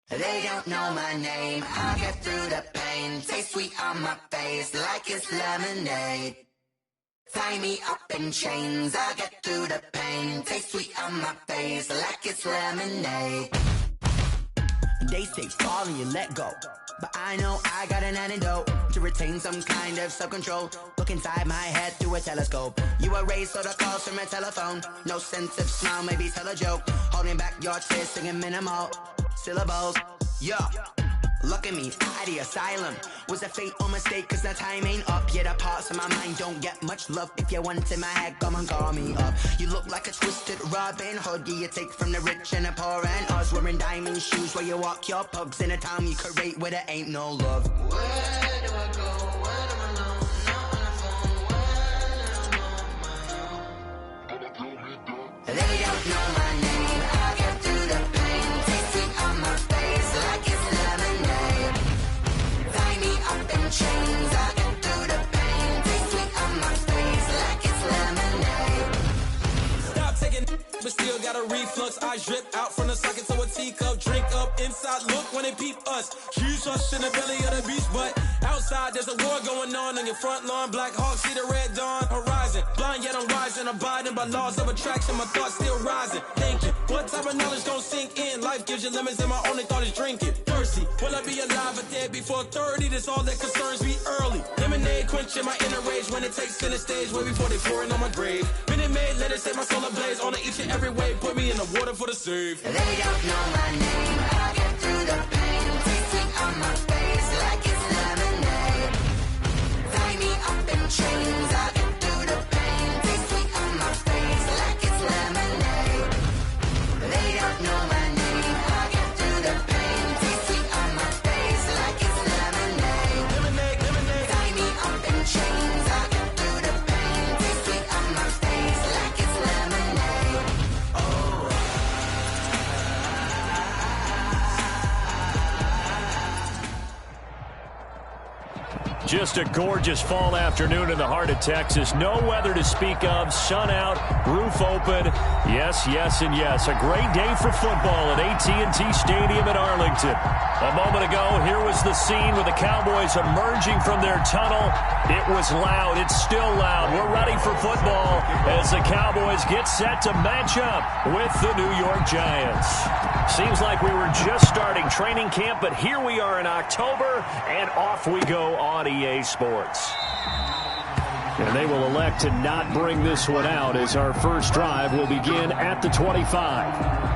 They don't know my name, I'll get through the pain. Taste sweet on my face like it's lemonade. Tie me up in chains, I'll get through the pain. Taste sweet on my face like it's lemonade. They say fall and you let go, but I know I got an antidote to retain some kind of self-control. Look inside my head through a telescope. You erase all the calls from a telephone. No sense of smile, maybe tell a joke. Holding back your tears, singing minimal syllables. Yeah, look at me, at the asylum. Was a fate or mistake, cause the time ain't up. Yeah, the parts of my mind don't get much love. If you want in my head, come and call me up. You look like a twisted Robin Hood. Yeah, you take from the rich and the poor and us. Wearing diamond shoes where you walk your pugs. In a town you create where there ain't no love. Where do I go? When I'm alone? Not on the phone, when I'm on my own. They don't know my name, I'll get through the pain. Taste sweet on my face like it's lemonade. Tie me up in chains, I'll get through the pain. Taste sweet on my face like it's lemonade. Stop taking but still got a reflux. Eyes drip out from the socket to a teacup. Drink up inside, look when they peep us. Choose us in the belly of the beast, but outside there's a war going on your front lawn. Black Hawk, see the red dawn horizon. Blind yet I'm rising, abiding by laws of attraction. My thoughts still rising, thinking what type of knowledge gon' sink in? Life gives you lemons and my only thought is drinking. Thirsty, will I be alive or dead before 30? That's all that concerns me early. Lemonade quenching my inner rage when it takes center stage, way before they pouring on my grave. Minute Maid, let it set my soul ablaze on each and every way. Put me in the water for the save. They don't know my name, I'll get through the pain. Taste sweet on my face like it's lemonade. Tie me up in chains, I'll get through the pain. Taste sweet on my face like it's lemonade. They don't know my name, I'll get through the pain. Taste sweet on my face like it's lemonade. Lemonade, lemonade. Tie me up in chains, I'll get through the pain. Taste sweet on my face like it's lemonade. Just a gorgeous fall afternoon in the heart of Texas. No weather to speak of. Sun out, roof open. Yes, yes, and yes. A great day for football at AT&T Stadium in Arlington. A moment ago, here was the scene with the Cowboys emerging from their tunnel. It was loud. It's still loud. We're ready for football as the Cowboys get set to match up with the New York Giants. Seems like we were just starting training camp, but here we are in October, and off we go on EA Sports. And they will elect to not bring this one out as our first drive will begin at the 25.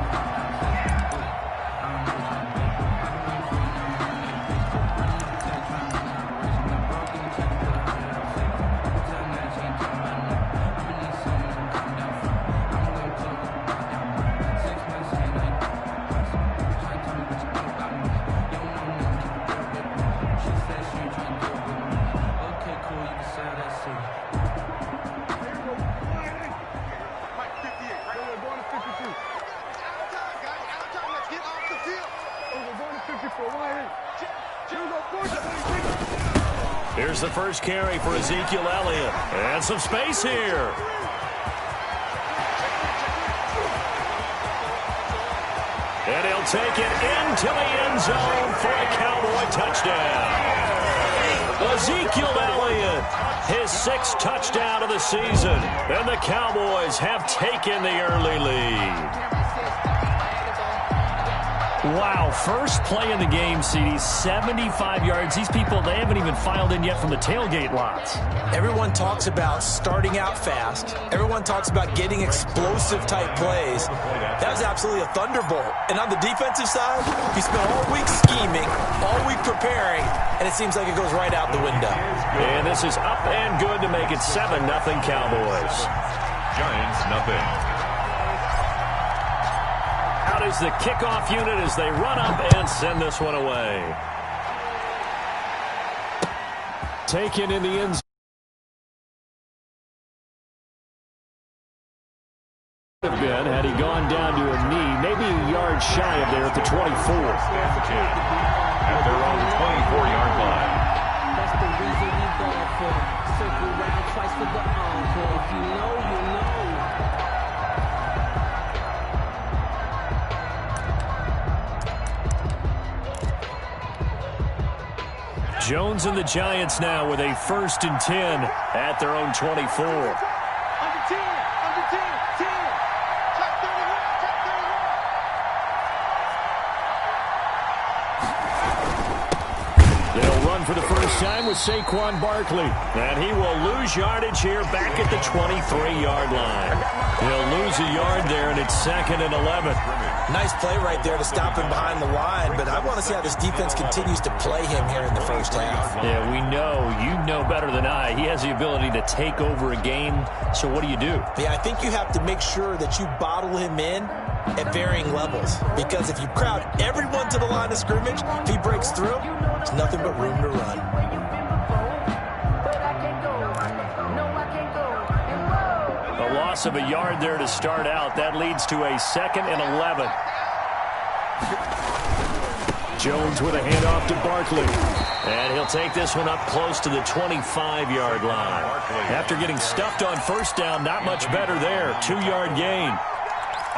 Here's the first carry for Ezekiel Elliott. And some space here. And he'll take it into the end zone for a Cowboy touchdown. Ezekiel Elliott, his 6th touchdown of the season. And the Cowboys have taken the early lead. Wow, first play in the game, CD, 75 yards. These people, they haven't even filed in yet from the tailgate lots. Everyone talks about starting out fast. Everyone talks about getting explosive-type plays. That was absolutely a thunderbolt. And on the defensive side, you spent all week scheming, all week preparing, and it seems like it goes right out the window. And this is up and good to make it 7-0 Cowboys. Giants, nothing. Out is the kickoff unit as they run up and send this one away. Taken in the end zone. Have been had he gone down to a knee, maybe a yard shy of there at the 24. At their own 24-yard line. That's the reason we ball for. Circle round twice for the encore. If you know, you know. Jones and the Giants now with a 1st and 10 at their own 24. Under 10, 10. Check 31. They'll run for the first time with Saquon Barkley. And he will lose yardage here back at the 23-yard line. He'll lose a yard there, and it's 2nd and 11. Nice play right there to stop him behind the line, but I want to see how this defense continues to play him here in the first half. Yeah, we know. You know better than I. He has the ability to take over a game, so what do you do? Yeah, I think you have to make sure that you bottle him in at varying levels, because if you crowd everyone to the line of scrimmage, if he breaks through, there's nothing but room to run. A loss of a yard there to start out. That leads to a 2nd and 11. Jones with a handoff to Barkley. And he'll take this one up close to the 25-yard line. After getting stuffed on first down, not much better there. 2-yard gain.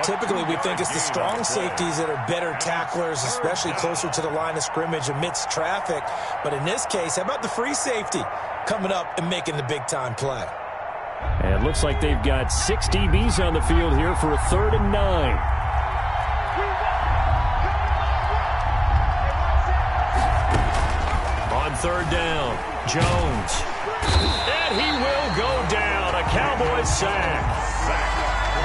Typically, we think it's the strong safeties that are better tacklers, especially closer to the line of scrimmage amidst traffic. But in this case, how about the free safety coming up and making the big-time play? And it looks like they've got 6 DBs on the field here for a 3rd and 9. On 3rd down, Jones. And he will go down. A Cowboys sack.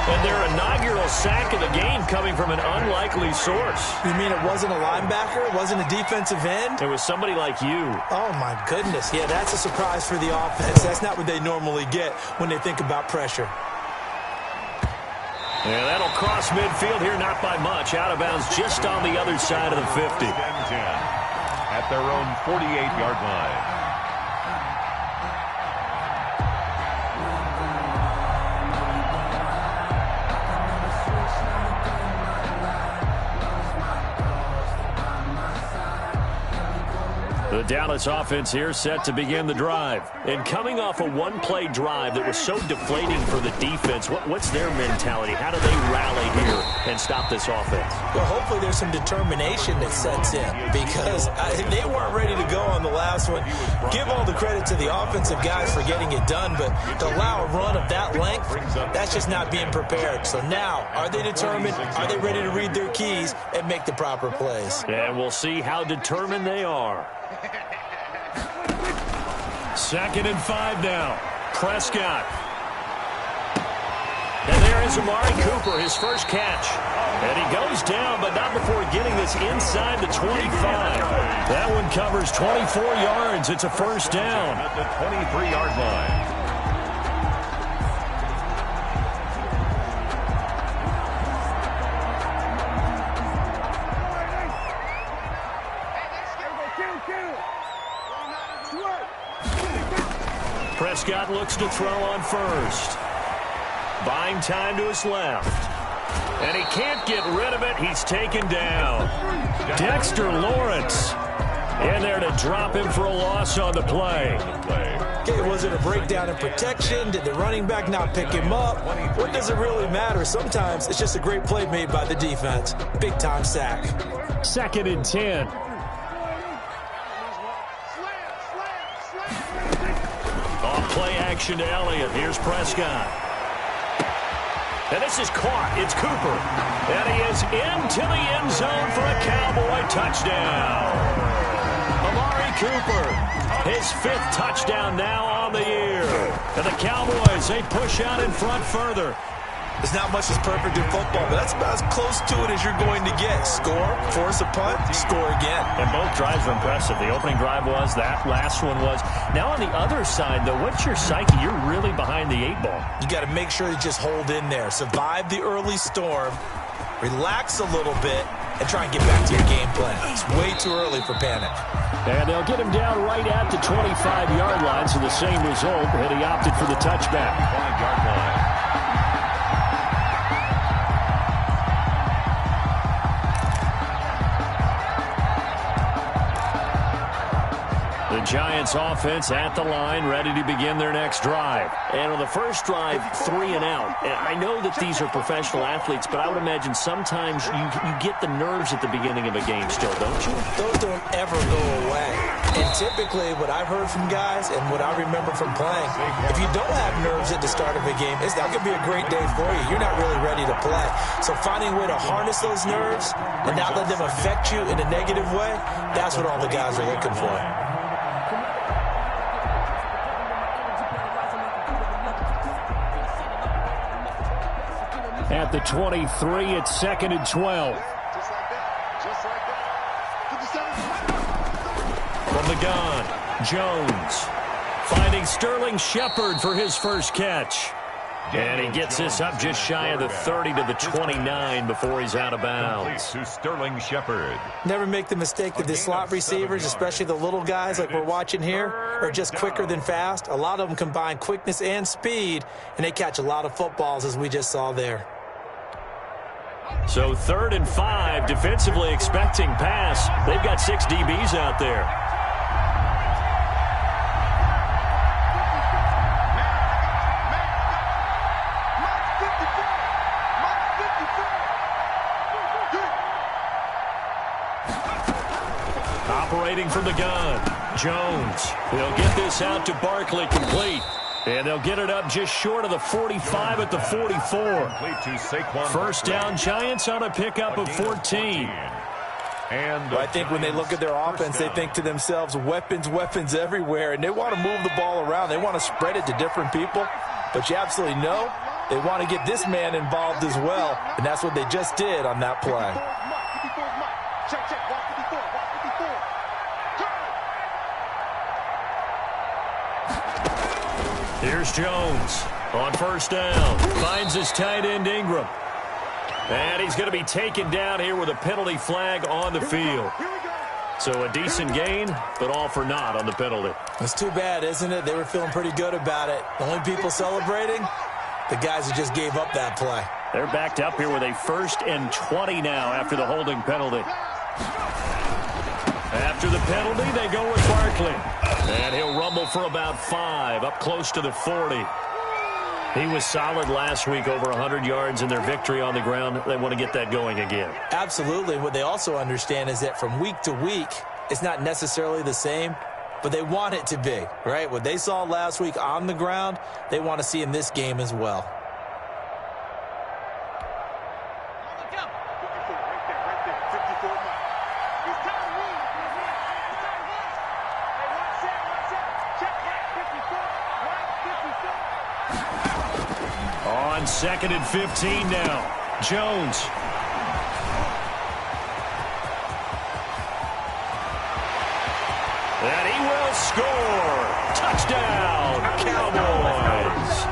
And their inaugural sack of the game coming from an unlikely source. You mean it wasn't a linebacker? It wasn't a defensive end? It was somebody like you. Oh, my goodness. Yeah, that's a surprise for the offense. That's not what they normally get when they think about pressure. Yeah, that'll cross midfield here, not by much. Out of bounds just on the other side of the 50. 10-10 at their own 48-yard line. The Dallas offense here set to begin the drive. And coming off a one-play drive that was so deflating for the defense, what's their mentality? How do they rally here and stop this offense? Well, hopefully there's some determination that sets in, because they weren't ready to go on the last one. Give all the credit to the offensive guys for getting it done, but to allow a run of that length, that's just not being prepared. So now, are they determined? Are they ready to read their keys and make the proper plays? And we'll see how determined they are. 2nd and 5 now. Prescott. And there is Amari Cooper, his first catch. And he goes down, but not before getting this inside the 25. That one covers 24 yards. It's a first down. At the 23-yard line. Prescott looks to throw on first. Buying time to his left. And he can't get rid of it. He's taken down. Dexter Lawrence in there to drop him for a loss on the play. Okay, was it a breakdown in protection? Did the running back not pick him up? What does it really matter? Sometimes it's just a great play made by the defense. Big-time sack. 2nd and 10. Play action to Elliott. Here's Prescott. And this is caught. It's Cooper. And he is into the end zone for a Cowboy touchdown. Amari Cooper, his 5th touchdown now on the year. And the Cowboys, they push out in front further. There's not much that's perfect in football, but that's about as close to it as you're going to get. Score, force a punt, score again. And both drives were impressive. The opening drive was, that last one was. Now on the other side, though, what's your psyche? You're really behind the 8 ball. You got to make sure you just hold in there. Survive the early storm, relax a little bit, and try and get back to your game plan. It's way too early for panic. And they'll get him down right at the 25-yard line, so the same result, and he opted for the touchback. 5-yard line. The Giants offense at the line, ready to begin their next drive. And on the first drive, 3 and out. And I know that these are professional athletes, but I would imagine sometimes you get the nerves at the beginning of a game still, don't you? Those don't ever go away. And typically, what I've heard from guys and what I remember from playing, if you don't have nerves at the start of a game, it's not going to be a great day for you. You're not really ready to play. So finding a way to harness those nerves and not let them affect you in a negative way, that's what all the guys are looking for. At the 23, it's 2nd and 12. From the gun, Jones finding Sterling Shepard for his first catch. And he gets this up just shy of the 30 to the 29 before he's out of bounds. To Sterling Shepard. Never make the mistake that the slot receivers, especially the little guys like we're watching here, are just quicker than fast. A lot of them combine quickness and speed, and they catch a lot of footballs, as we just saw there. So 3rd and 5, defensively expecting pass. They've got 6 DBs out there. Operating from the gun, Jones. They'll get this out to Barkley, complete. And they'll get it up just short of the 45 at the 44. First down, Giants on a pickup of 14. And I think when they look at their offense, they think to themselves, weapons, weapons everywhere, and they want to move the ball around. They want to spread it to different people. But you absolutely know they want to get this man involved as well, and that's what they just did on that play. Here's Jones on first down. Finds his tight end, Ingram. And he's going to be taken down here with a penalty flag on the field. So a decent gain, but all for naught on the penalty. It's too bad, isn't it? They were feeling pretty good about it. The only people celebrating, the guys who just gave up that play. They're backed up here with a 1st and 20 now after the holding penalty. After the penalty, they go with Barkley. And he'll rumble for about 5, up close to the 40. He was solid last week, over 100 yards in their victory on the ground. They want to get that going again. Absolutely. What they also understand is that from week to week, it's not necessarily the same, but they want it to be, right? What they saw last week on the ground, they want to see in this game as well. On 2nd and 15 now. Jones. And he will score. Touchdown, Cowboys.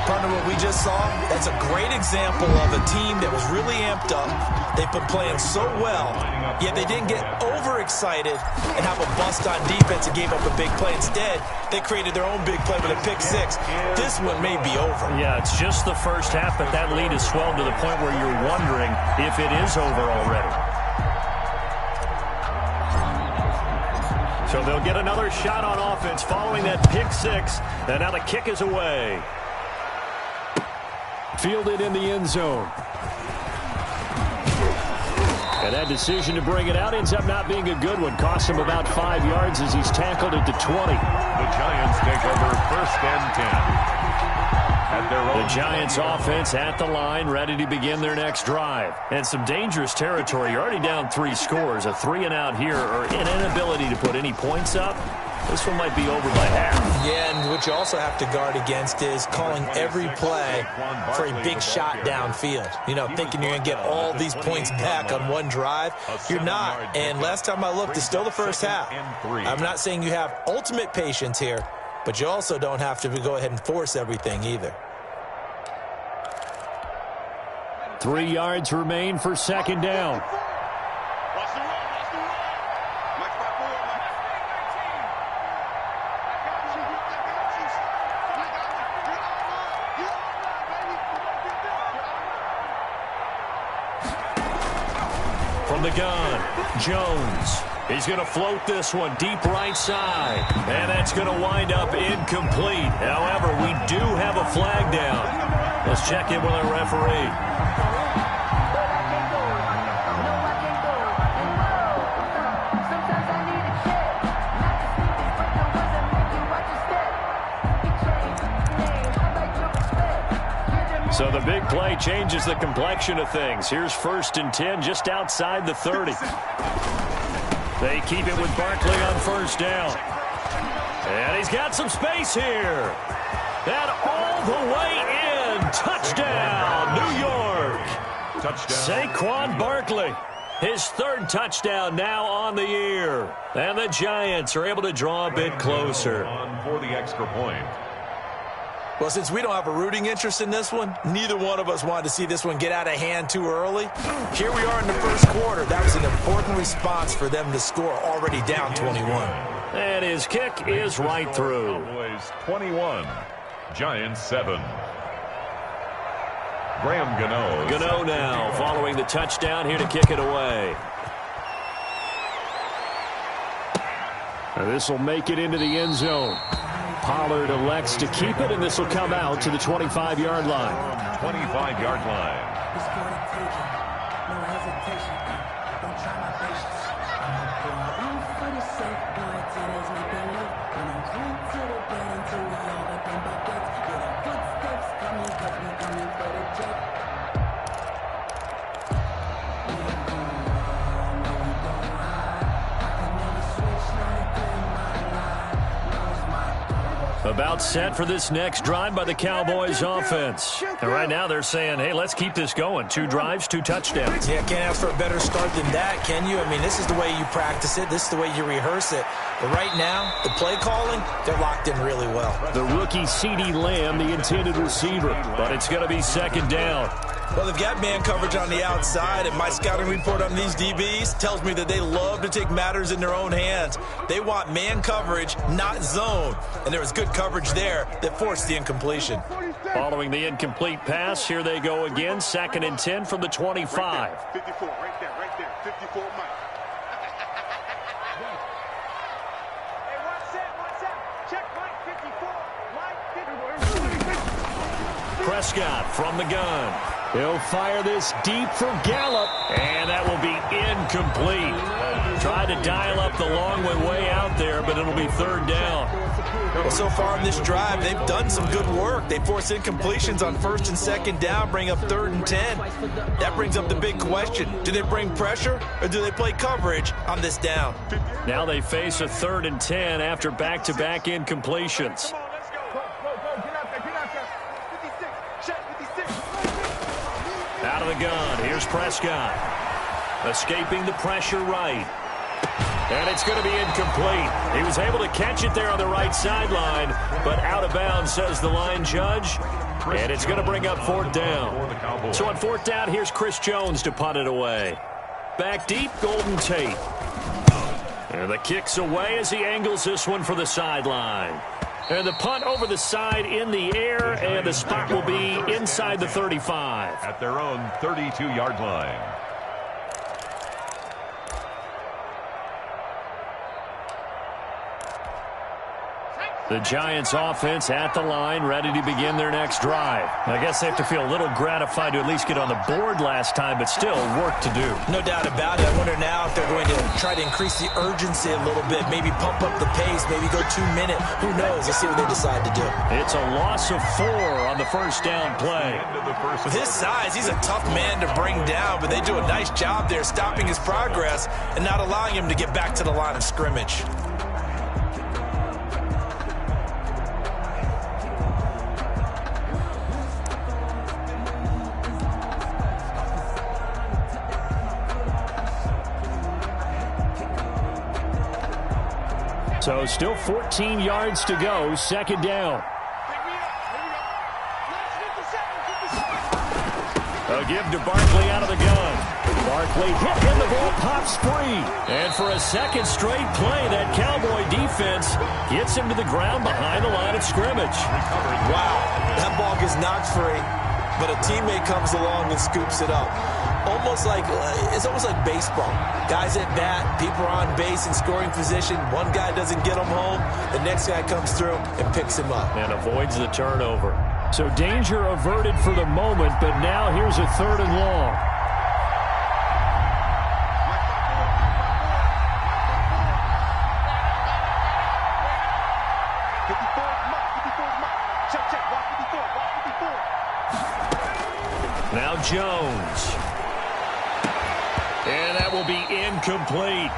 Partner, what we just saw, that's a great example of a team that was really amped up. They've been playing so well, yet they didn't get overexcited and have a bust on defense and gave up a big play. Instead, they created their own big play with a pick 6. This one may be over. Yeah, it's just the first half, but that lead has swelled to the point where you're wondering if it is over already. So they'll get another shot on offense following that pick 6, and now the kick is away. Fielded in the end zone. And that decision to bring it out ends up not being a good one. Costs him about 5 yards as he's tackled at the 20. The Giants take over 1st and 10. At their own. The Giants offense at the line, ready to begin their next drive. And some dangerous territory. You're already down 3 scores. A 3 and out here, or an inability to put any points up. This one might be over by half. Yeah, and what you also have to guard against is calling every play for a big shot downfield. You know, thinking you're going to get all these points back on one drive. You're not. And last time I looked, it's still the first half. I'm not saying you have ultimate patience here, but you also don't have to go ahead and force everything either. 3 yards remain for 2nd down. From the gun, Jones. He's going to float this one deep right side. And that's going to wind up incomplete. However, we do have a flag down. Let's check in with our referee. So the big play changes the complexion of things. Here's 1st and 10 just outside the 30. They keep it with Barkley on 1st down. And he's got some space here. And all the way in. Touchdown, New York. Touchdown. Saquon Barkley. His 3rd touchdown now on the year. And the Giants are able to draw a bit closer. On for the extra point. Well, since we don't have a rooting interest in this one, neither one of us wanted to see this one get out of hand too early. Here we are in the 1st quarter. That was an important response for them to score, already down 21. And his kick is right through. Cowboys 21, Giants 7. Graham Gano. Gano now following the touchdown here to kick it away. This will make it into the end zone. Pollard elects to keep it, and this will come out to the 25-yard line. 25-yard line. About set for this next drive by the Cowboys offense. And right now they're saying, hey, let's keep this going. 2 drives, 2 touchdowns. Yeah, can't ask for a better start than that, can you? I mean, this is the way you practice it. This is the way you rehearse it. But right now, the play calling, they're locked in really well. The rookie CeeDee Lamb, the intended receiver. But it's going to be 2nd down. Well, they've got man coverage on the outside, and my scouting report on these DBs tells me that they love to take matters in their own hands. They want man coverage, not zone. And there was good coverage there that forced the incompletion. Following the incomplete pass, here they go again. 2nd and 10 from the 25. Right there, 54, right there, 54, Mike. Hey, what's that? Check Mike 54, Mike 54. Prescott from the gun. He'll fire this deep for Gallup, and that will be incomplete. Tried to dial up the long way out there, but it'll be 3rd down. Well, so far in this drive, they've done some good work. They force incompletions on 1st and 2nd down, bring up 3rd and 10. That brings up the big question. Do they bring pressure, or do they play coverage on this down? Now they face a 3rd and 10 after back-to-back incompletions. Out of the gun, here's Prescott. Escaping the pressure right. And it's going to be incomplete. He was able to catch it there on the right sideline, but out of bounds, says the line judge. And it's going to bring up 4th down. So on 4th down, here's Chris Jones to punt it away. Back deep, Golden Tate. And the kick's away as he angles this one for the sideline. And the punt over the side in the air, and the spot will be inside the 35. At their own 32-yard line. The Giants offense at the line, ready to begin their next drive. I guess they have to feel a little gratified to at least get on the board last time, but still work to do. No doubt about it. I wonder now if they're going to try to increase the urgency a little bit, maybe pump up the pace, maybe go 2-minute. Who knows? Let's see what they decide to do. It's a loss of 4 on the 1st down play. With his size, he's a tough man to bring down, but they do a nice job there stopping his progress and not allowing him to get back to the line of scrimmage. So still 14 yards to go, 2nd down. A give to Barkley out of the gun. Barkley hit and the ball pops free. And for a 2nd straight play, that Cowboy defense gets him to the ground behind the line of scrimmage. Wow, that ball gets knocked free, but a teammate comes along and scoops it up. almost like baseball. Guys at bat, people are on base in scoring position. One guy doesn't get him home. The next guy comes through and picks him up. And avoids the turnover. So danger averted for the moment, but now here's a 3rd and long. Now Jones. And that will be incomplete.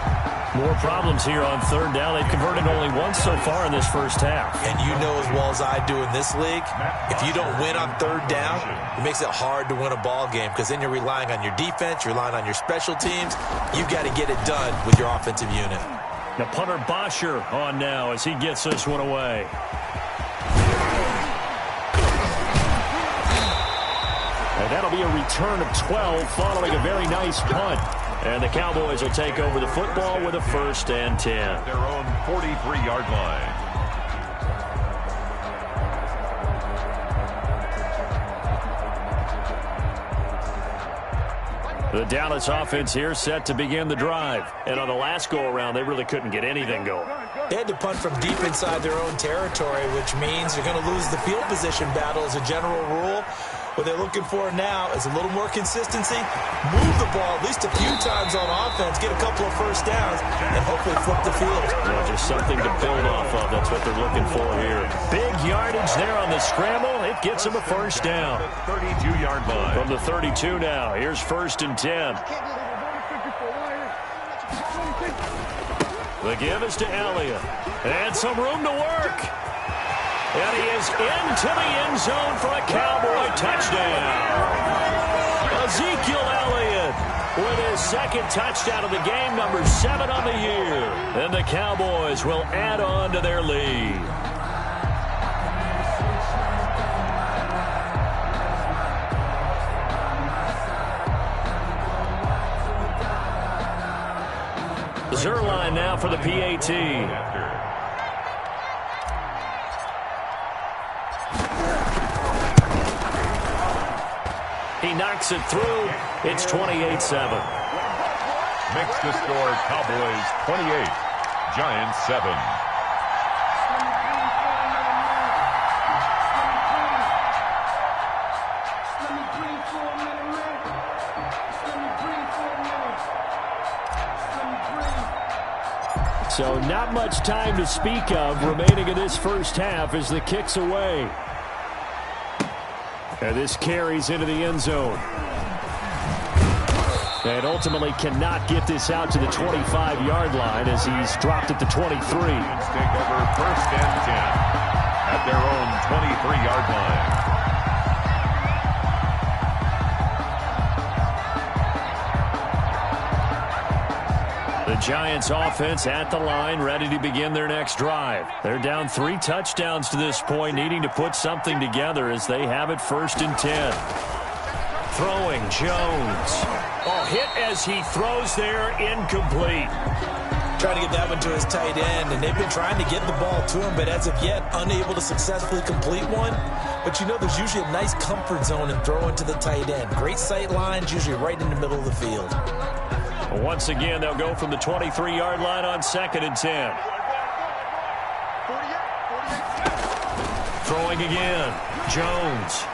More problems here on 3rd down. They've converted only once so far in this first half. And you know as well as I do in this league, if you don't win on 3rd down, it makes it hard to win a ball game because then you're relying on your defense, you're relying on your special teams. You've got to get it done with your offensive unit. Now punter Bosher on now as he gets this one away. And that'll be a return of 12 following a very nice punt. And the Cowboys will take over the football with a 1st and 10. Their own 43-yard line. The Dallas offense here set to begin the drive. And on the last go-around, they really couldn't get anything going. They had to punt from deep inside their own territory, which means you're going to lose the field position battle as a general rule. What they're looking for now is a little more consistency, move the ball at least a few times on offense, get a couple of 1st downs, and hopefully flip the field. Yeah, just something to build off of. That's what they're looking for here. Big yardage there on the scramble. It gets them a 1st down. 32-yard line. From the 32 now. Here's 1st and 10. The give is to Elliott. And some room to work. And he is into the end zone for a Cowboy touchdown. Ezekiel Elliott with his 2nd touchdown of the game, number 7 on the year. And the Cowboys will add on to their lead. Zerline now for the PAT. He knocks it through. It's 28-7. Makes the score Cowboys 28, Giants 7. So not much time to speak of remaining in this first half as the kick's away. And this carries into the end zone. And ultimately cannot get this out to the 25-yard line as he's dropped at the 23. Take over 1st and 10 at their own 23-yard line. The Giants offense at the line, ready to begin their next drive. They're down 3 touchdowns to this point, needing to put something together as they have it 1st and 10. Throwing, Jones. Oh, hit as he throws there, incomplete. Trying to get that one to his tight end, and they've been trying to get the ball to him, but as of yet, unable to successfully complete one. But you know there's usually a nice comfort zone in throwing to the tight end. Great sight lines, usually right in the middle of the field. Once again, they'll go from the 23-yard line on 2nd and 10. Throwing again. Jones.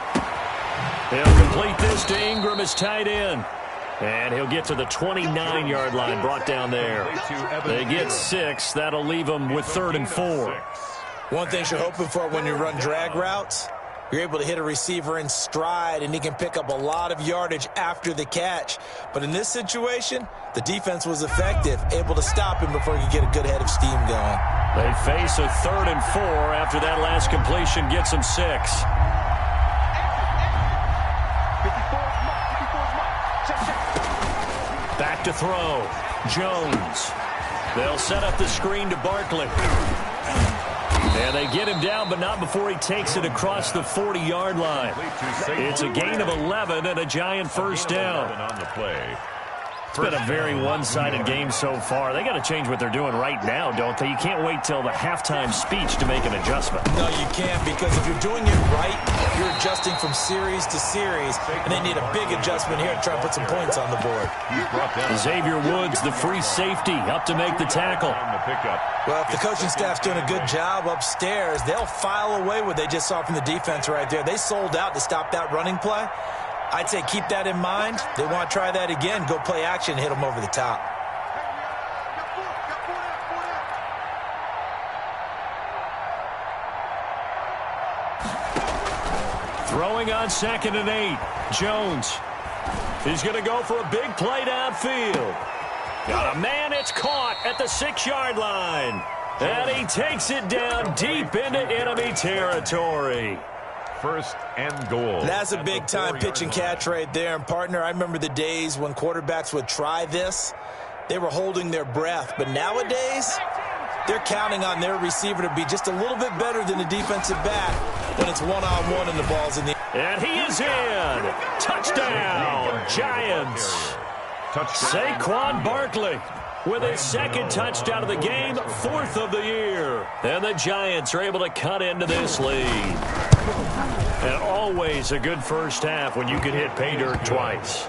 He'll complete this to Ingram as tight end. And he'll get to the 29-yard line, brought down there. They get 6. That'll leave them with 3rd and 4. One thing you're hoping for when you run drag routes, you're able to hit a receiver in stride, and he can pick up a lot of yardage after the catch. But in this situation, the defense was effective, able to stop him before he could get a good head of steam going. They face a 3rd and 4 after that last completion gets them 6. Back to throw. Jones. They'll set up the screen to Barkley. And they get him down, but not before he takes it across the 40-yard line. It's a gain of 11 and a Giant 1st down. On the play. It's been a very one-sided game so far. They got to change what they're doing right now, don't they? You can't wait till the halftime speech to make an adjustment. No, you can't, because if you're doing it right, you're adjusting from series to series, and they need a big adjustment here to try and put some points on the board. Xavier Woods, the free safety, up to make the tackle. Well, if the coaching staff's doing a good job upstairs, they'll file away what they just saw from the defense right there. They sold out to stop that running play. I'd say keep that in mind. They want to try that again. Go play action, hit them over the top. Throwing on 2nd and 8. Jones. He's going to go for a big play downfield. Got a man, it's caught at the 6-yard line. And he takes it down deep into enemy territory. 1st and goal. That's a big-time pitch and catch right there. And, partner, I remember the days when quarterbacks would try this. They were holding their breath. But nowadays, they're counting on their receiver to be just a little bit better than the defensive back when it's one-on-one and the ball's in the... And he is in. Touchdown, Giants. Saquon Barkley with his 2nd touchdown of the game, 4th of the year. And the Giants are able to cut into this lead. And always a good first half when you can hit pay dirt twice.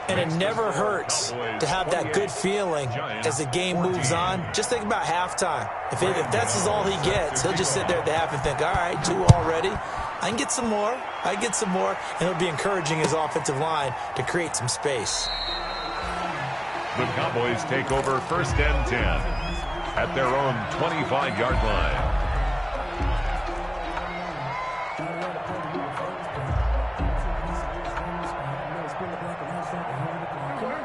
And it never hurts to have that good feeling as the game moves on. Just think about halftime. If that's all he gets, he'll just sit there at the half and think, all right, 2 already. I can get some more. I can get some more. And he'll be encouraging his offensive line to create some space. The Cowboys take over 1st and 10 at their own 25-yard line.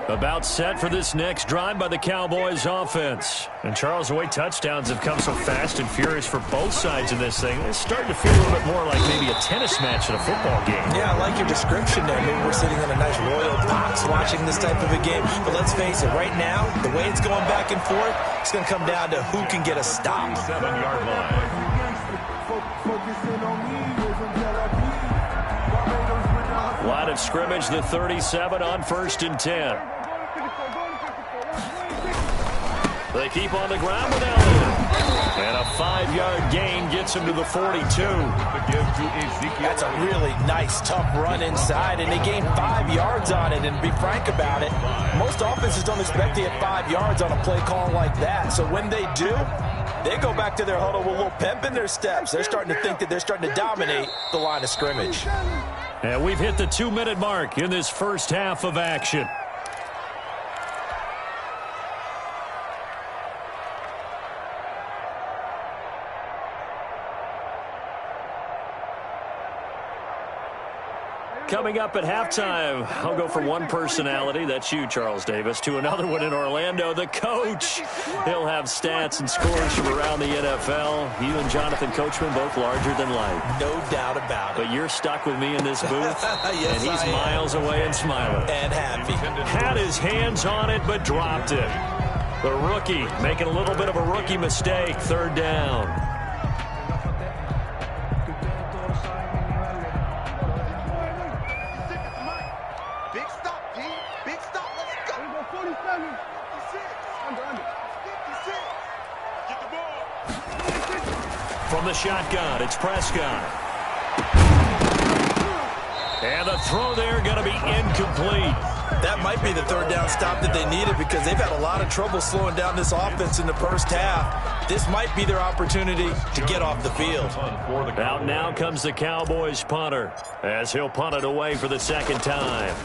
About set for this next drive by the Cowboys offense. And Charles, the way touchdowns have come so fast and furious for both sides in this thing, it's starting to feel a little bit more like maybe a tennis match in a football game. Yeah, I like your description there. Maybe we're sitting in a nice royal box watching this type of a game. But let's face it, right now, the way it's going back and forth, it's going to come down to who can get a stop. 7-yard line. Line of scrimmage, the 37 on 1st and 10. They keep on the ground with Elliott. And a 5-yard gain gets him to the 42. That's a really nice, tough run inside, and they gain 5 yards on it. And to be frank about it, most offenses don't expect to get 5 yards on a play call like that. So when they do, they go back to their huddle with a little pep in their steps. They're starting to think that they're starting to dominate the line of scrimmage. And we've hit the 2-minute mark in this first half of action. Coming up at halftime, I'll go from one personality, that's you, Charles Davis, to another one in Orlando, the coach. He'll have stats and scores from around the NFL. You and Jonathan Coachman, both larger than life. No doubt about it. But you're stuck with me in this booth, yes, and he's miles away and smiling. And happy. Had his hands on it, but dropped it. The rookie making a little bit of a rookie mistake, 3rd down. From the shotgun, it's Prescott. And the throw there going to be incomplete. That might be the 3rd down stop that they needed because they've had a lot of trouble slowing down this offense in the first half. This might be their opportunity to get off the field. Out now comes the Cowboys punter as he'll punt it away for the 2nd time.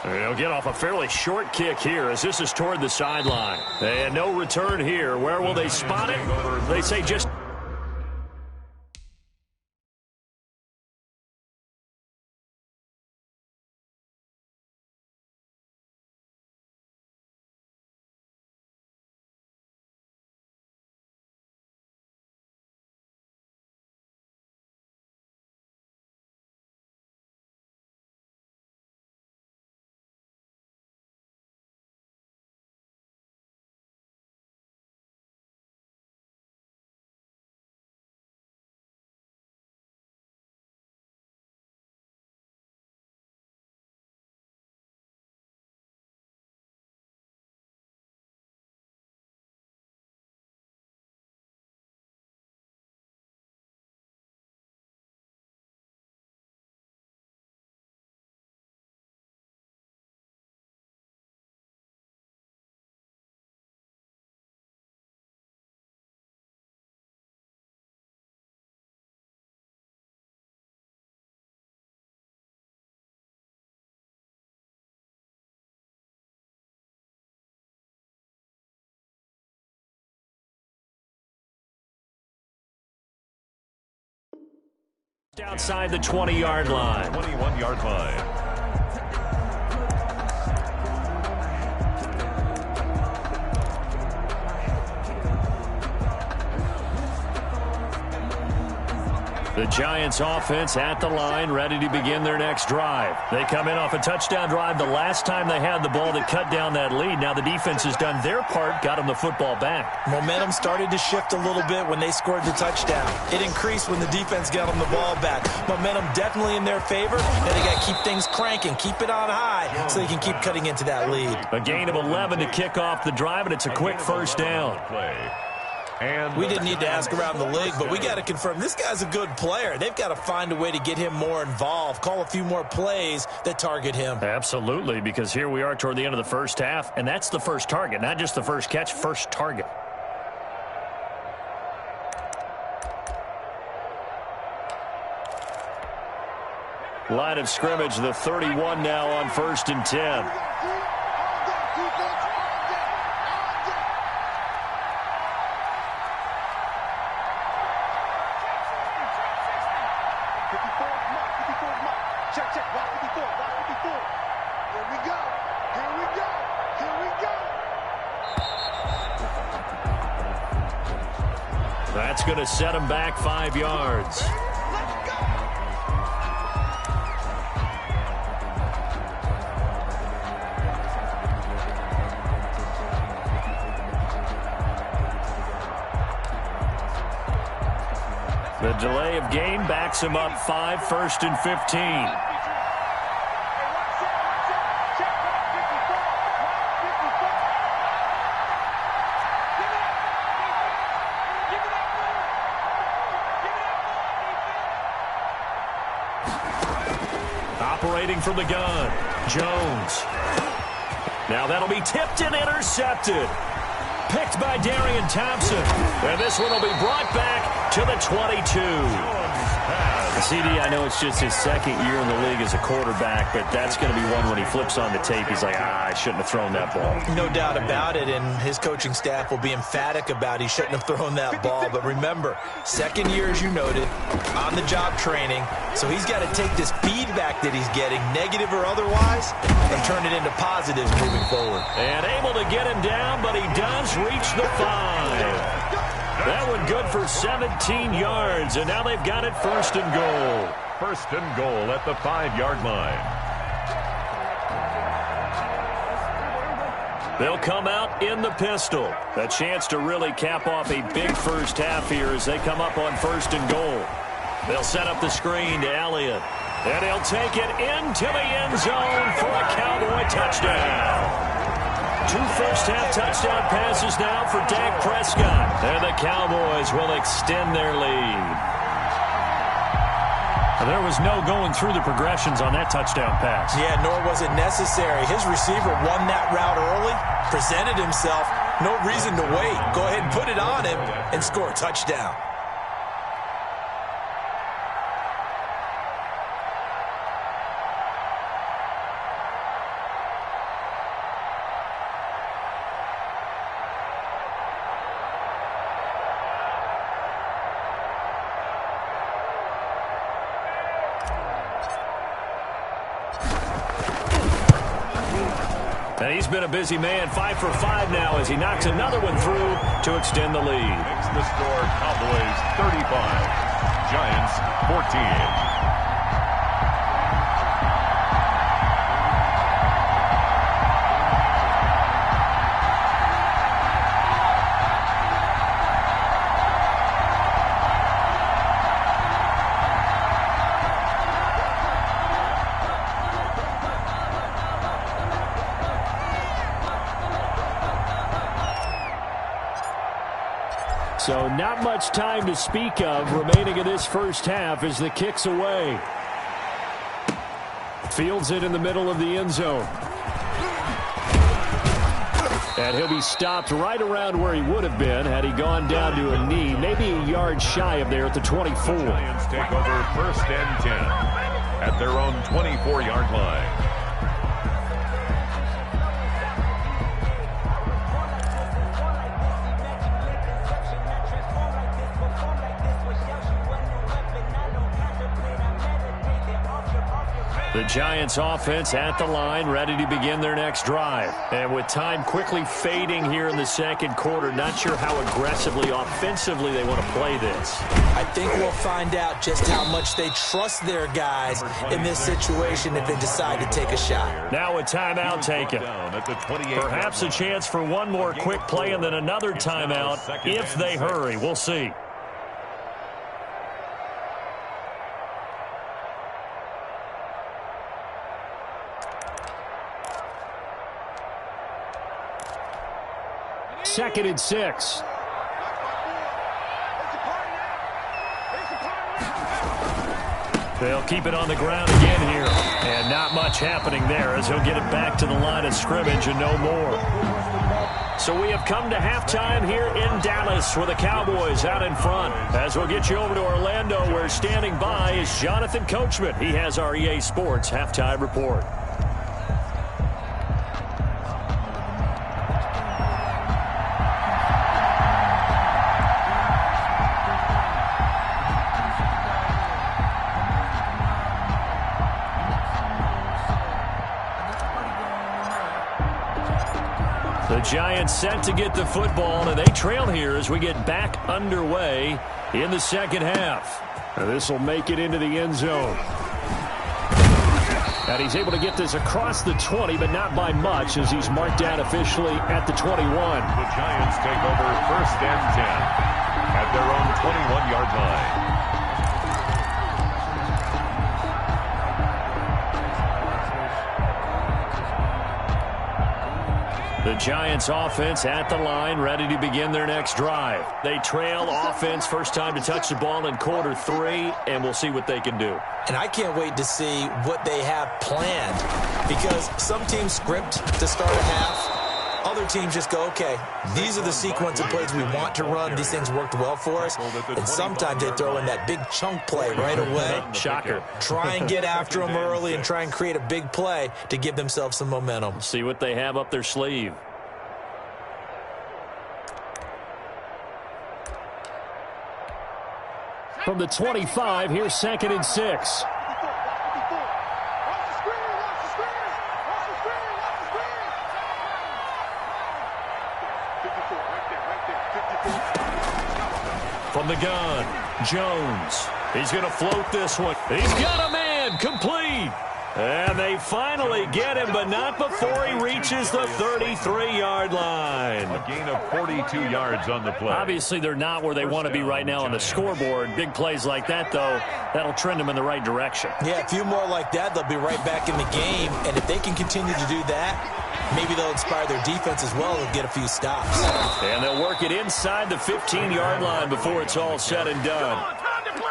He'll get off a fairly short kick here as this is toward the sideline. And no return here. Where will they spot it? They say just... Outside the 20-yard line. 21-yard line. The Giants offense at the line, ready to begin their next drive. They come in off a touchdown drive the last time they had the ball that cut down that lead. Now the defense has done their part, got them the football back. Momentum started to shift a little bit when they scored the touchdown. It increased when the defense got them the ball back. Momentum definitely in their favor, and they got to keep things cranking, keep it on high so they can keep cutting into that lead. A gain of 11 to kick off the drive, and it's a quick first down. And we didn't need to ask around the league, but we got to confirm this guy's a good player. They've got to find a way to get him more involved, call a few more plays that target him. Absolutely, because here we are toward the end of the first half, and that's the first target, not just the first catch, first target. Line of scrimmage, the 31 now on 1st and 10. That's going to set him back 5 yards. The delay of game backs him up 5, 1st and 15. Operating from the gun, Jones. Now that'll be tipped and intercepted. Picked by Darian Thompson. And this one will be brought back to the 22. CD, I know it's just his second year in the league as a quarterback, but that's going to be one when he flips on the tape. He's like, I shouldn't have thrown that ball. No doubt about it, and his coaching staff will be emphatic about he shouldn't have thrown that ball. But remember, second year, as you noted, on-the-job training, so he's got to take this feedback that he's getting, negative or otherwise, and turn it into positives moving forward. And able to get him down, but he does reach the 5. That one good for 17 yards, and now they've got it 1st and goal. 1st and goal at the 5-yard line. They'll come out in the pistol. A chance to really cap off a big first half here as they come up on 1st and goal. They'll set up the screen to Elliott, and he'll take it into the end zone for a Cowboy touchdown. 2 first-half touchdown passes now for Dak Prescott. And the Cowboys will extend their lead. There was no going through the progressions on that touchdown pass. Yeah, nor was it necessary. His receiver won that route early, presented himself. No reason to wait. Go ahead and put it on him and score a touchdown. And he's been a busy man, 5 for 5 now as he knocks another one through to extend the lead. Makes the score Cowboys 35, Giants 14. So not much time to speak of remaining in this first half as the kick's away. Fields it in the middle of the end zone. And he'll be stopped right around where he would have been had he gone down to a knee, maybe a yard shy of there at the 24. The Giants take over 1st and 10 at their own 24-yard line. The Giants offense at the line, ready to begin their next drive. And with time quickly fading here in the second quarter, not sure how aggressively, offensively they want to play this. I think we'll find out just how much they trust their guys in this situation if they decide to take a shot. Now a timeout taken. Perhaps a chance for one more quick play and then another timeout if they hurry. We'll see. Second and 6. They'll keep it on the ground again here. And not much happening there as he'll get it back to the line of scrimmage and no more. So we have come to halftime here in Dallas with the Cowboys out in front. As we'll get you over to Orlando, where standing by is Jonathan Coachman. He has our EA Sports halftime report. The Giants set to get the football, and they trail here as we get back underway in the second half. And this will make it into the end zone. And he's able to get this across the 20, but not by much, as he's marked down officially at the 21. The Giants take over first and 10 at their own 21-yard line. The Giants offense at the line, ready to begin their next drive. They trail offense, first time to touch the ball in quarter 3, and we'll see what they can do. And I can't wait to see what they have planned, because some teams script to start a half. Other teams just go, okay, these are the sequence of plays we want to run. These things worked well for us. And sometimes they throw in that big chunk play right away. Shocker. Try and get after them early and try and create a big play to give themselves some momentum. See what they have up their sleeve. From the 25, here's second and 6. From the gun, Jones. He's going to float this one. He's got a man, complete. And they finally get him, but not before he reaches the 33-yard line. A gain of 42 yards on the play. Obviously, they're not where they want to be right now on the scoreboard. Big plays like that, though, that'll trend them in the right direction. Yeah, a few more like that, they'll be right back in the game. And if they can continue to do that, maybe they'll inspire their defense as well and get a few stops. And they'll work it inside the 15-yard line before it's all said and done.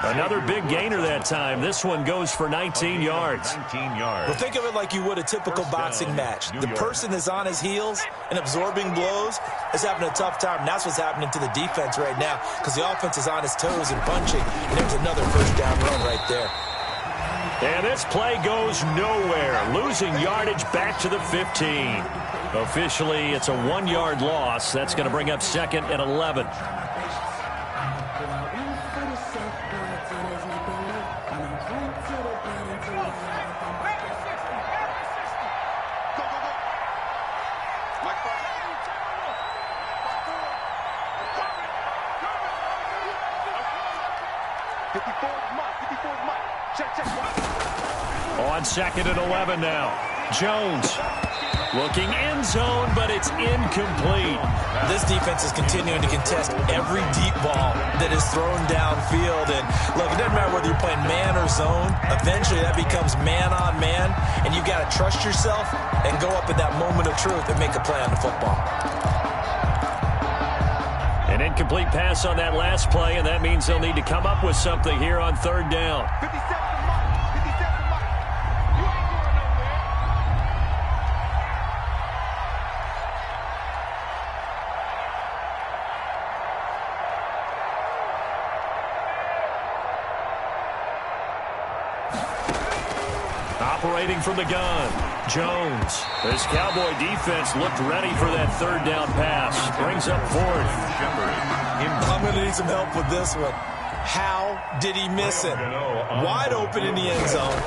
Another big gainer that time. This one goes for 19 yards. 19 yards. Well, think of it like you would a typical boxing match. The person is on his heels and absorbing blows is having a tough time. And that's what's happening to the defense right now, because the offense is on its toes and punching. And there's another first down run right there. And this play goes nowhere. Losing yardage back to the 15. Officially, it's a 1-yard loss. That's going to bring up second and 11. On second and 11 now. Jones looking end zone, but it's incomplete. This defense is continuing to contest every deep ball that is thrown downfield. And look, it doesn't matter whether you're playing man or zone. Eventually that becomes man on man, and you've got to trust yourself and go up at that moment of truth and make a play on the football. An incomplete pass on that last play, and that means they'll need to come up with something here on third down. Operating from the gun, Jones. This Cowboy defense looked ready for that third down pass. Brings up fourth. I'm going to need some help with this one. How did he miss it? Wide open in the end zone.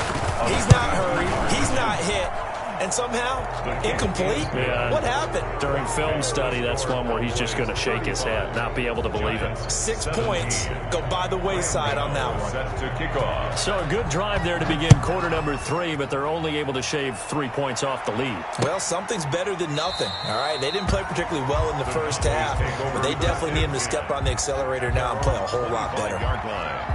He's not hurried. He's not hit. And somehow, incomplete? Yeah, what happened? During film study, that's one where he's just going to shake his head, not be able to believe it. 6 points go by the wayside on that one. Set to kick off. So a good drive there to begin quarter number 3, but they're only able to shave 3 points off the lead. Well, something's better than nothing, all right? They didn't play particularly well in the first half, but they definitely need him to step on the accelerator now and play a whole lot better. Yard line.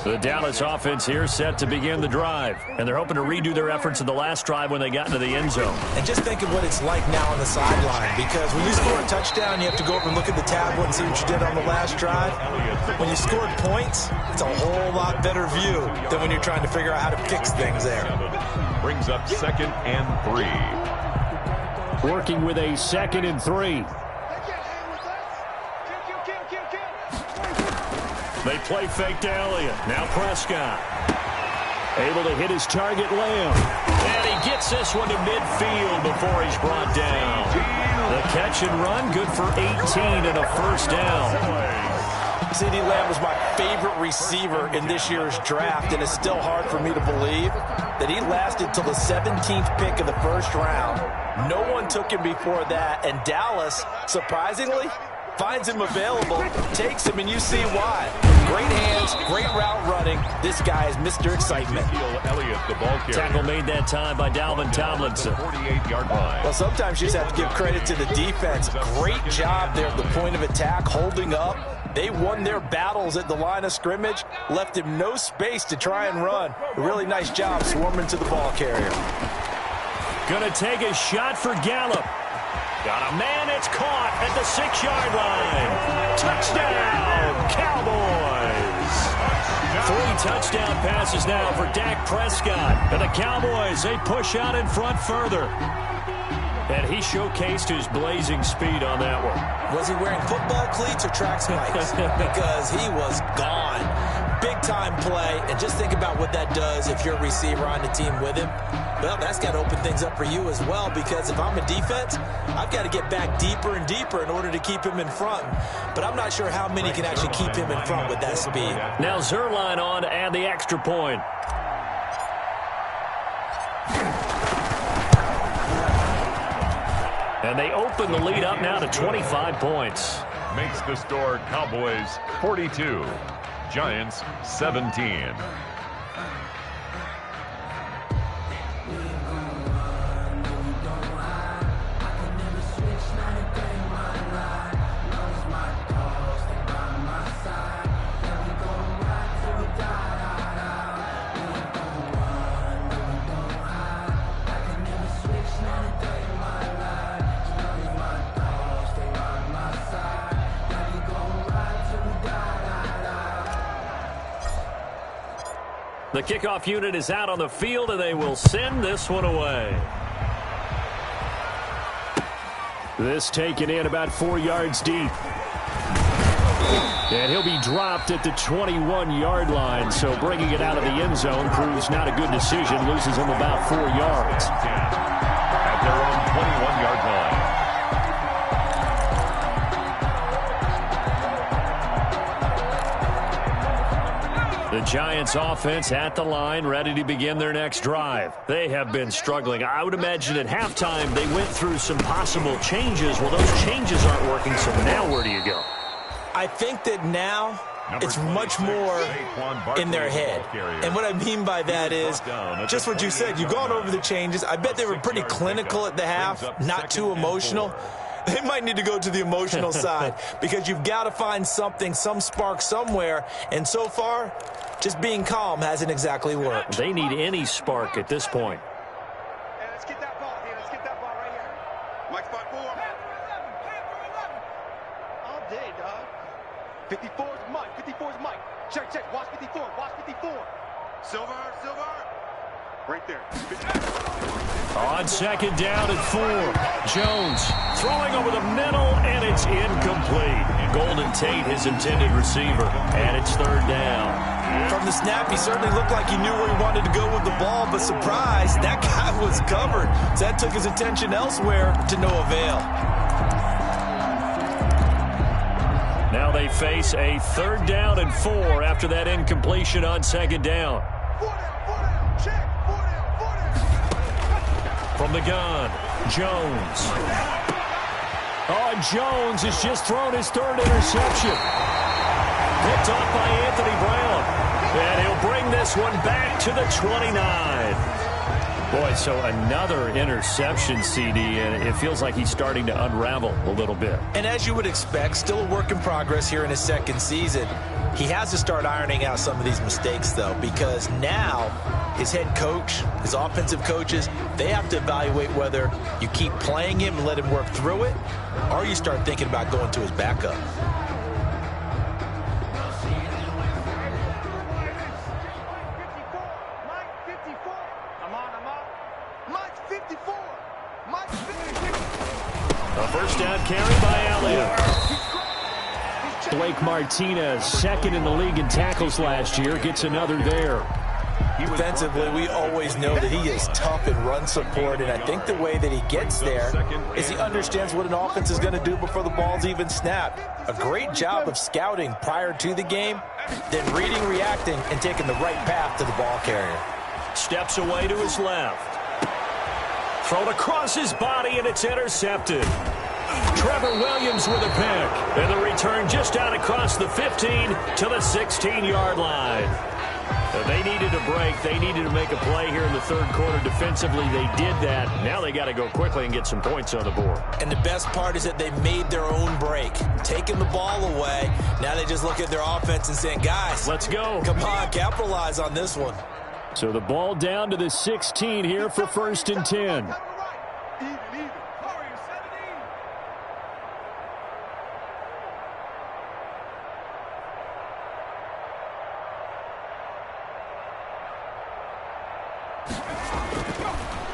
The Dallas offense here set to begin the drive, and they're hoping to redo their efforts in the last drive when they got into the end zone. And just think of what it's like now on the sideline, because when you score a touchdown, you have to go over and look at the tablet and see what you did on the last drive. When you scored points, it's a whole lot better view than when you're trying to figure out how to fix things there. Brings up 2nd and 3. Working with a 2nd and 3. They play fake to Elliott. Now Prescott. Able to hit his target, Lamb. And he gets this one to midfield before he's brought down. The catch and run, good for 18 and a first down. CeeDee Lamb was my favorite receiver in this year's draft, and it's still hard for me to believe that he lasted till the 17th pick of the first round. No one took him before that, and Dallas, surprisingly, finds him available, takes him, and you see why. Great hands, great route running. This guy is Mr. Excitement. Elliott, the ball carrier. Tackle made that time by Dalvin Tomlinson. 48-yard line. Well, sometimes you just have to give credit to the defense. Great job there at the point of attack, holding up. They won their battles at the line of scrimmage, left him no space to try and run. A really nice job swarming to the ball carrier. Gonna take a shot for Gallup. Got a man, it's caught at the 6-yard line. Touchdown, Cowboys. 3 touchdown passes now for Dak Prescott. And the Cowboys, they push out in front further. And he showcased his blazing speed on that one. Was he wearing football cleats or track spikes? Because he was gone. Big-time play, and just think about what that does if you're a receiver on the team with him. Well, that's got to open things up for you as well, because if I'm a defense, I've got to get back deeper and deeper in order to keep him in front. But I'm not sure how many can actually keep him in front with that speed. Now Zerline on to add the extra point. And they open the lead up now to 25 points. Makes the score Cowboys 42. Giants 17. The kickoff unit is out on the field, and they will send this one away. This taken in about 4 yards deep. And he'll be dropped at the 21-yard line, so bringing it out of the end zone proves not a good decision. Loses him about 4 yards. At their own 21-yard line. The Giants offense at the line, ready to begin their next drive. They have been struggling. I would imagine at halftime they went through some possible changes. Well, those changes aren't working, so now where do you go? I think that now it's much more in their head. And what I mean by that is just what you said. You've gone over the changes. I bet they were pretty clinical at the half, not too emotional. They might need to go to the emotional side because you've got to find something, some spark somewhere. And so far, just being calm hasn't exactly worked. They need any spark at this point. Hey, let's get that ball here. Let's get that ball right here. Mike spot 4. All day, dog. 54 is Mike. 54 is Mike. Check. Watch 54. Watch 54. Silver. Right there. On second down and 4. Jones throwing over the middle, and it's incomplete. Golden Tate, his intended receiver, and it's third down. From the snap, he certainly looked like he knew where he wanted to go with the ball, but surprise, that guy was covered. So that took his attention elsewhere to no avail. Now they face a third down and 4 after that incompletion on second down. 4 down. Check. 4 down. From the gun, Jones. Oh, and Jones has just thrown his third interception. Picked off by Anthony Brown. And he'll bring this one back to the 29. Boy, so another interception, CD, and it feels like he's starting to unravel a little bit. And as you would expect, still a work in progress here in his second season. He has to start ironing out some of these mistakes, though, because now his head coach, his offensive coaches, they have to evaluate whether you keep playing him and let him work through it, or you start thinking about going to his backup. First down carry by Elliott. Blake Martinez, second in the league in tackles last year, gets another there. Defensively, we always know that he is tough in run support, and I think the way that he gets there is he understands what an offense is going to do before the ball's even snapped. A great job of scouting prior to the game, then reading, reacting, and taking the right path to the ball carrier. Steps away to his left. Thrown across his body, and it's intercepted. Trevor Williams with a pick. And the return just out across the 15 to the 16-yard line. They needed a break. They needed to make a play here in the third quarter. Defensively, they did that. Now they got to go quickly and get some points on the board. And the best part is that they made their own break, taking the ball away. Now they just look at their offense and saying, guys, let's go. Come on, capitalize on this one. So the ball down to the 16 here for first and 10.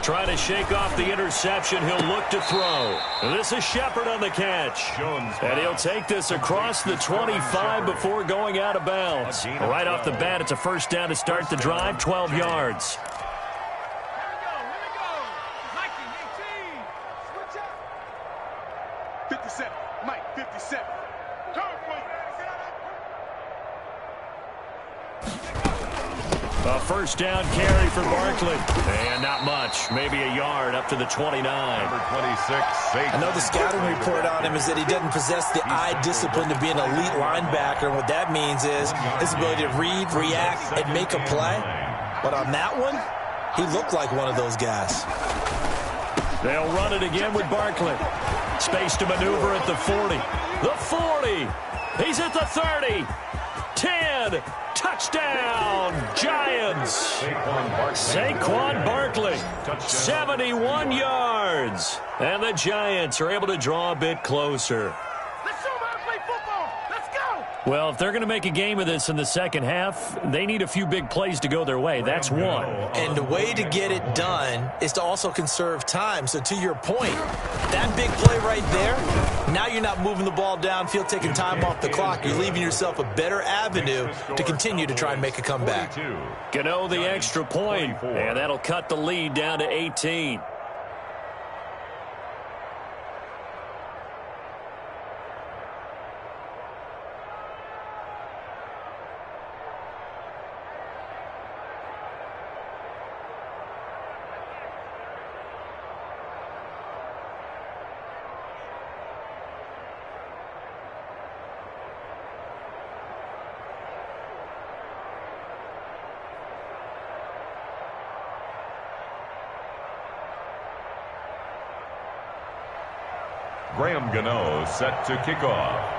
Trying to shake off the interception. He'll look to throw. This is Shepard on the catch. And he'll take this across the 25 before going out of bounds. Right off the bat, it's a first down to start the drive, 12 yards. A first down carry for Barkley. And not much. Maybe a yard up to the 29. Number 26, I know the scouting report on him is that he doesn't possess the eye discipline to be an elite linebacker. And what that means is his ability to read, react, and make a play. But on that one, he looked like one of those guys. They'll run it again with Barkley. Space to maneuver at the 40. The 40. He's at the 30. 10. Touchdown, Giants. Saquon Barkley, 71 yards. And the Giants are able to draw a bit closer. Let's show them how to play football. Let's go. Well, if they're going to make a game of this in the second half, they need a few big plays to go their way. That's one. And the way to get it done is to also conserve time. So to your point, that big play right there, now you're not moving the ball downfield, taking time off the clock. You're leaving yourself a better avenue to continue to try and make a comeback. Gano the extra point, and that'll cut the lead down to 18. Graham Gano set to kick off.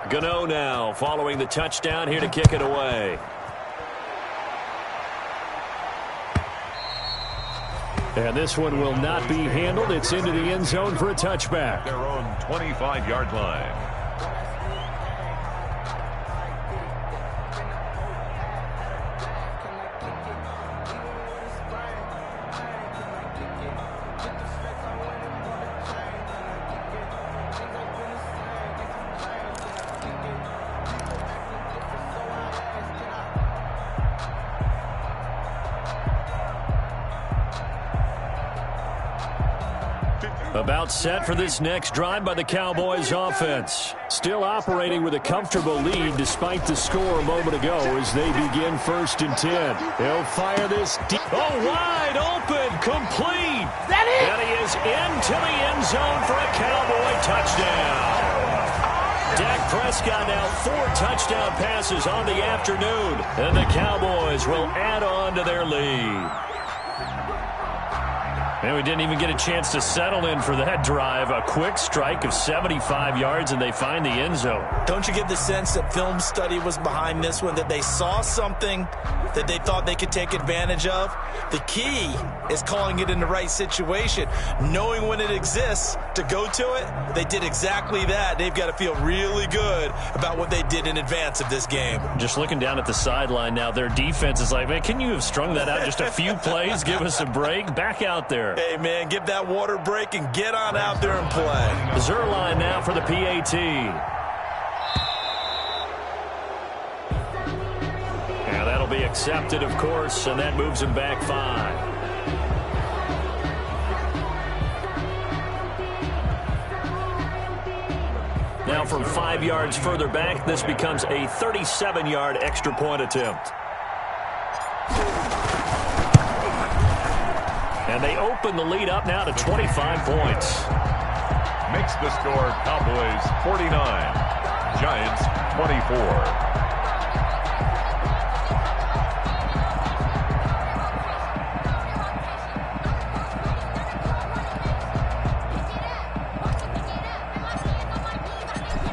Gano now following the touchdown here to kick it away. And this one will not be handled. It's into the end zone for a touchback. Their own 25-yard line. About set for this next drive by the Cowboys offense. Still operating with a comfortable lead despite the score a moment ago as they begin 1st and 10. They'll fire this deep. Oh, wide open, complete. That it? And he is into the end zone for a Cowboy touchdown. Dak Prescott now 4 touchdown passes on the afternoon. And the Cowboys will add on to their lead. And we didn't even get a chance to settle in for that drive. A quick strike of 75 yards, and they find the end zone. Don't you get the sense that film study was behind this one, that they saw something that they thought they could take advantage of? The key is calling it in the right situation, knowing when it exists to go to it. They did exactly that. They've got to feel really good about what they did in advance of this game. Just looking down at the sideline now, their defense is like, man, can you have strung that out just a few plays? Give us a break. Back out there. Hey, man, give that water break and get on out there and play. Zerline now for the PAT. Yeah, that'll be accepted, of course, and that moves him back 5. Now from 5 yards further back, this becomes a 37-yard extra point attempt. And they open the lead up now to 25 points. Makes the score Cowboys 49, Giants 24.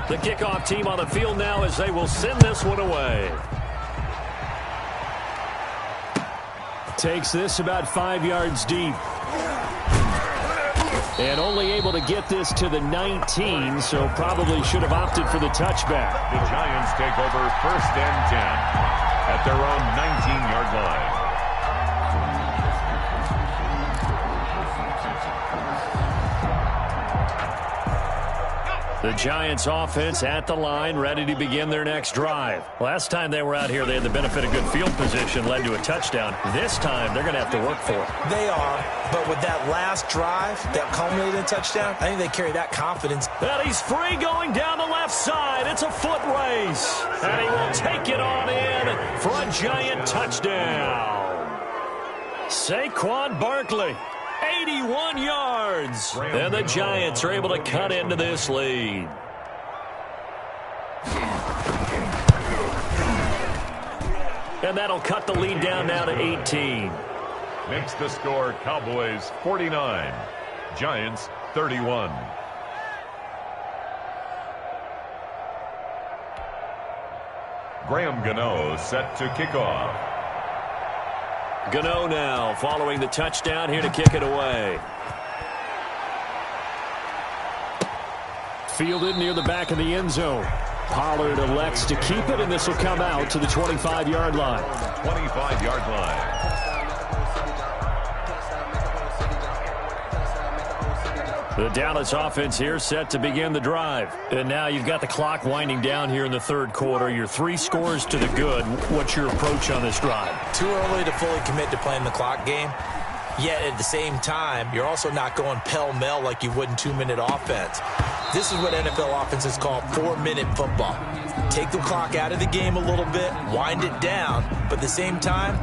The kickoff team on the field now as they will send this one away. Takes this about 5 yards deep. And only able to get this to the 19, so probably should have opted for the touchback. The Giants take over 1st and 10 at their own 19-yard line. The Giants offense at the line, ready to begin their next drive. Last time they were out here, they had the benefit of good field position, led to a touchdown. This time, they're going to have to work for it. They are, but with that last drive that culminated in a touchdown, I think they carry that confidence. And he's free going down the left side. It's a foot race. And he will take it on in for a Giant touchdown. Saquon Barkley. 81 yards. And the Giants are able to cut into this lead. And that'll cut the lead down now to 18. Makes the score Cowboys 49, Giants 31. Graham Gano set to kick off. Gano now following the touchdown here to kick it away. Fielded near the back of the end zone. Pollard elects to keep it, and this will come out to the 25-yard line. 25-yard line. The Dallas offense here set to begin the drive. And now you've got the clock winding down here in the third quarter. Your 3 scores to the good. What's your approach on this drive? Too early to fully commit to playing the clock game. Yet at the same time, you're also not going pell-mell like you would in 2-minute offense. This is what NFL offenses call 4-minute football. Take the clock out of the game a little bit, wind it down, but at the same time,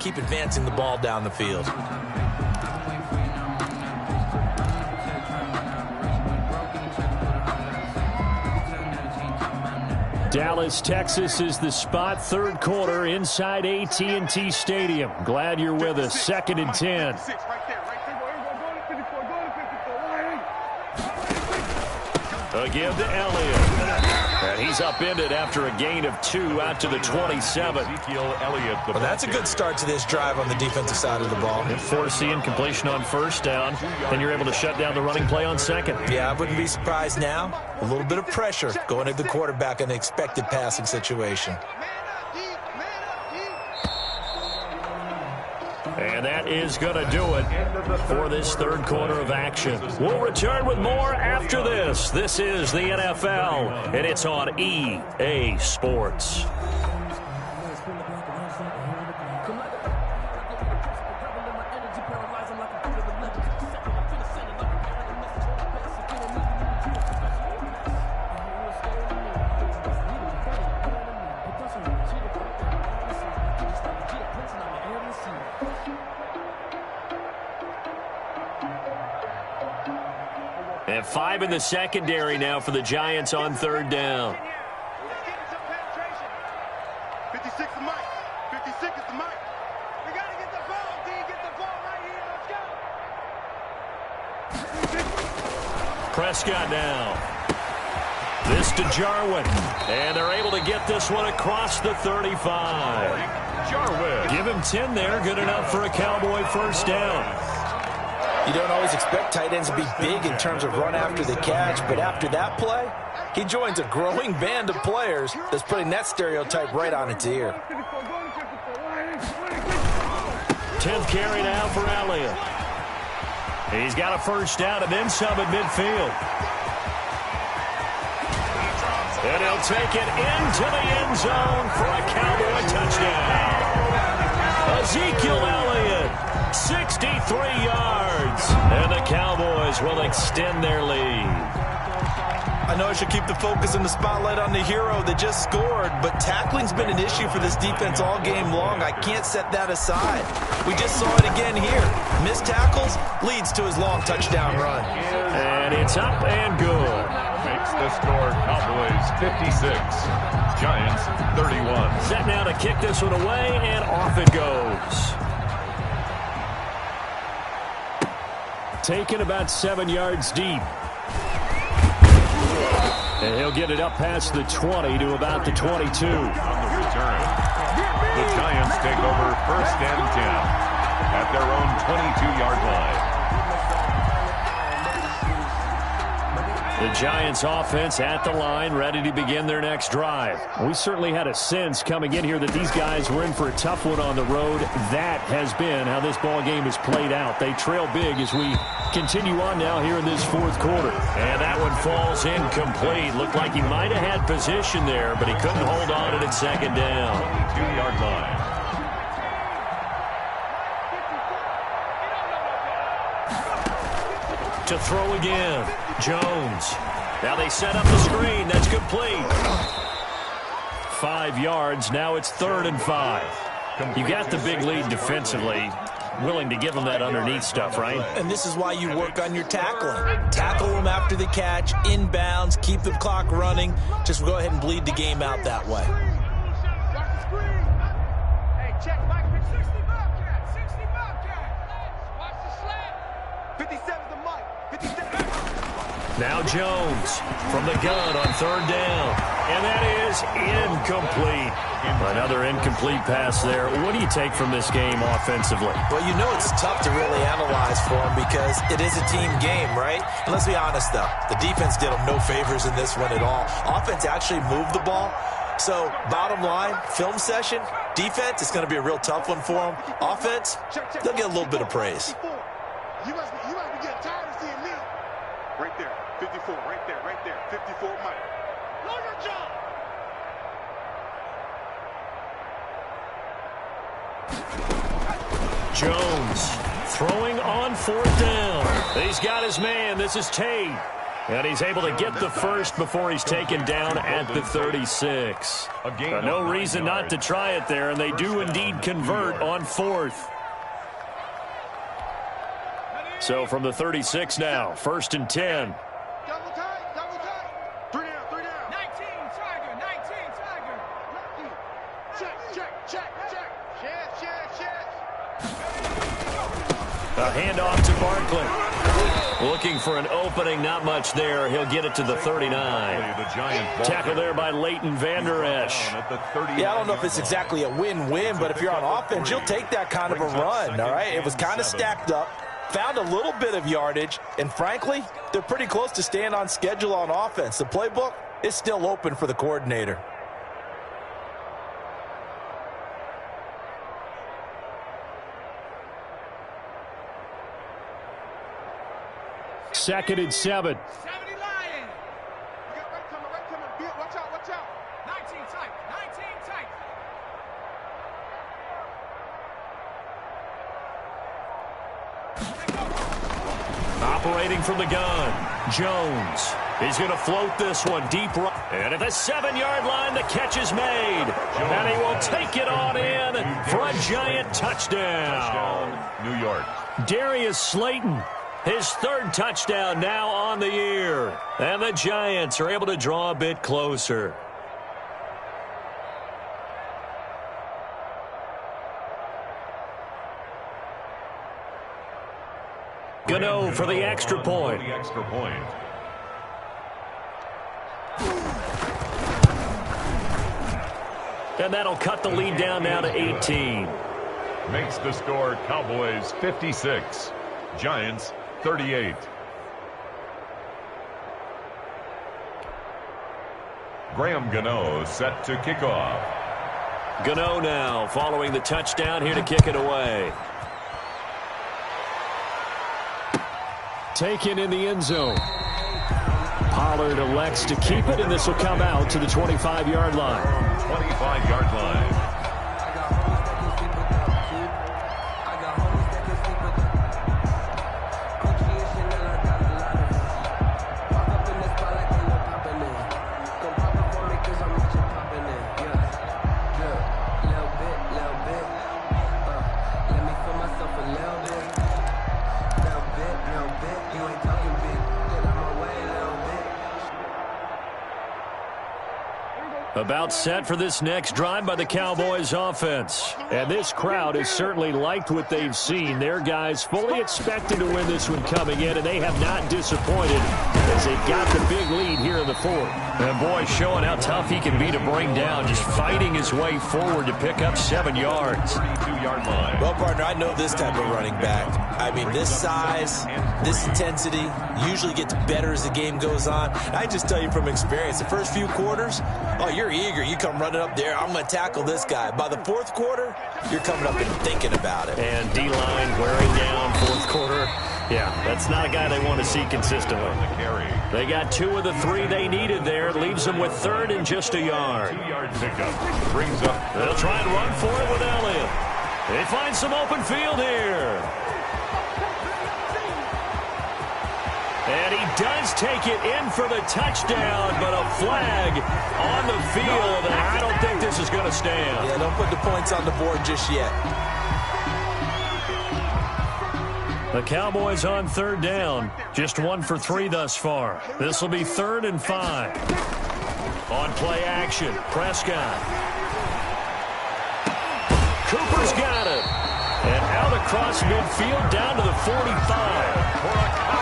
keep advancing the ball down the field. Dallas, Texas is the spot. Third quarter inside AT&T Stadium. Glad you're with us. 2nd and 10. A give to Elliott. And he's upended after a gain of 2 out to the 27. Well, that's a good start to this drive on the defensive side of the ball. If force the incompletion on first down, then you're able to shut down the running play on second. Yeah, I wouldn't be surprised now. A little bit of pressure going at the quarterback in an expected passing situation. And that is going to do it for this third quarter of action. We'll return with more after this. This is the NFL, and it's on EA Sports. And 5 in the secondary now for the Giants on third down. 56 is Mike. 56 is the Mike. We got to get the ball, D. Get the ball right here. Let's go. Prescott now. This to Jarwin. And they're able to get this one across the 35. Jarwin. Give him 10 there. Good enough for a Cowboy first down. You don't always expect tight ends to be big in terms of run after the catch, but after that play, he joins a growing band of players that's putting that stereotype right on its ear. 10th carry now for Elliott. He's got a first down and then some at midfield. And he'll take it into the end zone for a Cowboy touchdown. Ezekiel Elliott, 63 yards, and the Cowboys will extend their lead. I know I should keep the focus and the spotlight on the hero that just scored, but tackling's been an issue for this defense all game long. I can't set that aside. We just saw it again here. Missed tackles leads to his long touchdown run. And it's up and good. Makes the score Cowboys 56, Giants 31. Set now to kick this one away, and off it goes. Taken about 7 yards deep. And he'll get it up past the 20 to about the 22. On the return, the Giants take over 1st and 10 at their own 22-yard line. The Giants offense at the line, ready to begin their next drive. We certainly had a sense coming in here that these guys were in for a tough one on the road. That has been how this ball game has played out. They trail big as we continue on now here in this fourth quarter. And that one falls incomplete. Looked like he might have had position there, but he couldn't hold on it at second down. 22-yard line. To throw again, Jones. Now they set up the screen. That's complete. 5 yards. Now it's 3rd and 5. You got the big lead defensively. Willing to give them that underneath stuff, right? And this is why you work on your tackling. Tackle them after the catch, inbounds, keep the clock running. Just go ahead and bleed the game out that way. Watch the screen. Hey, check Mike. 60 Bobcat. 60 Bobcat. Watch the slap. 57 the Mike. 57. Now Jones from the gun on 3rd down. And that is incomplete. Another incomplete pass there. What do you take from this game offensively? Well, you know it's tough to really analyze for them because it is a team game, right? And let's be honest, though. The defense did them no favors in this one at all. Offense actually moved the ball. So, bottom line, film session, defense, it's going to be a real tough one for them. Offense, they'll get a little bit of praise. You must be getting tired of seeing me. Right there. 54. Right there. Right there. 54 Mike. Know your job. Jones throwing on 4th down. He's got his man. This is Tate. And he's able to get the first before he's taken down at the 36. No reason not to try it there, and they do indeed convert on fourth. So from the 36 now, 1st and 10. Double tight, double tight. 3 down, 3 down. 19, Tiger, 19, Tiger. Check. A handoff to Barkley. Looking for an opening, not much there. He'll get it to the 39. Tackle there by Leighton Vander Esch. Yeah, I don't know if it's exactly a win-win, but if you're on offense, you'll take that kind of a run, all right? It was kind of stacked up, found a little bit of yardage, and frankly, they're pretty close to staying on schedule on offense. The playbook is still open for the coordinator. Second and 7. 70 Lions. You got right coming. Bill, watch out. 19 tight. Operating from the gun, Jones. He's going to float this one deep right. And at the 7-yard line, the catch is made. And he will take it on in for a giant touchdown. New York. Darius Slayton, his 3rd touchdown now on the year. And the Giants are able to draw a bit closer. Gano for the extra point. And that'll cut the lead down now to 18. Makes the score Cowboys 56. Giants 38. Graham Gano set to kick off. Gano now following the touchdown here to kick it away. Taken in the end zone. Pollard elects to keep it, and this will come out to the 25-yard line. 25-yard line. About set for this next drive by the Cowboys offense. And this crowd has certainly liked what they've seen. Their guys fully expected to win this one coming in, and they have not disappointed as they got the big lead here in the 4th. And boy, showing how tough he can be to bring down, just fighting his way forward to pick up 7 yards. 32-yard line. Well, partner, I know this type of running back. I mean, this size, this intensity usually gets better as the game goes on. I just tell you from experience, the first few quarters, oh, you're eager. You come running up there, I'm going to tackle this guy. By the 4th quarter, you're coming up and thinking about it. And D-line wearing down 4th quarter. Yeah, that's not a guy they want to see consistently. They got 2 of the 3 they needed there. Leaves them with 3rd and just a yard. 2-yard pickup. Brings up. They'll try and run for it with Elliott. They find some open field here. And he does take it in for the touchdown, but a flag on the field, and I don't think this is going to stand. Yeah, don't put the points on the board just yet. The Cowboys on 3rd down. Just 1 for 3 thus far. This will be 3rd and 5. On play action, Prescott. Cooper's got it. And out across midfield down to the 45.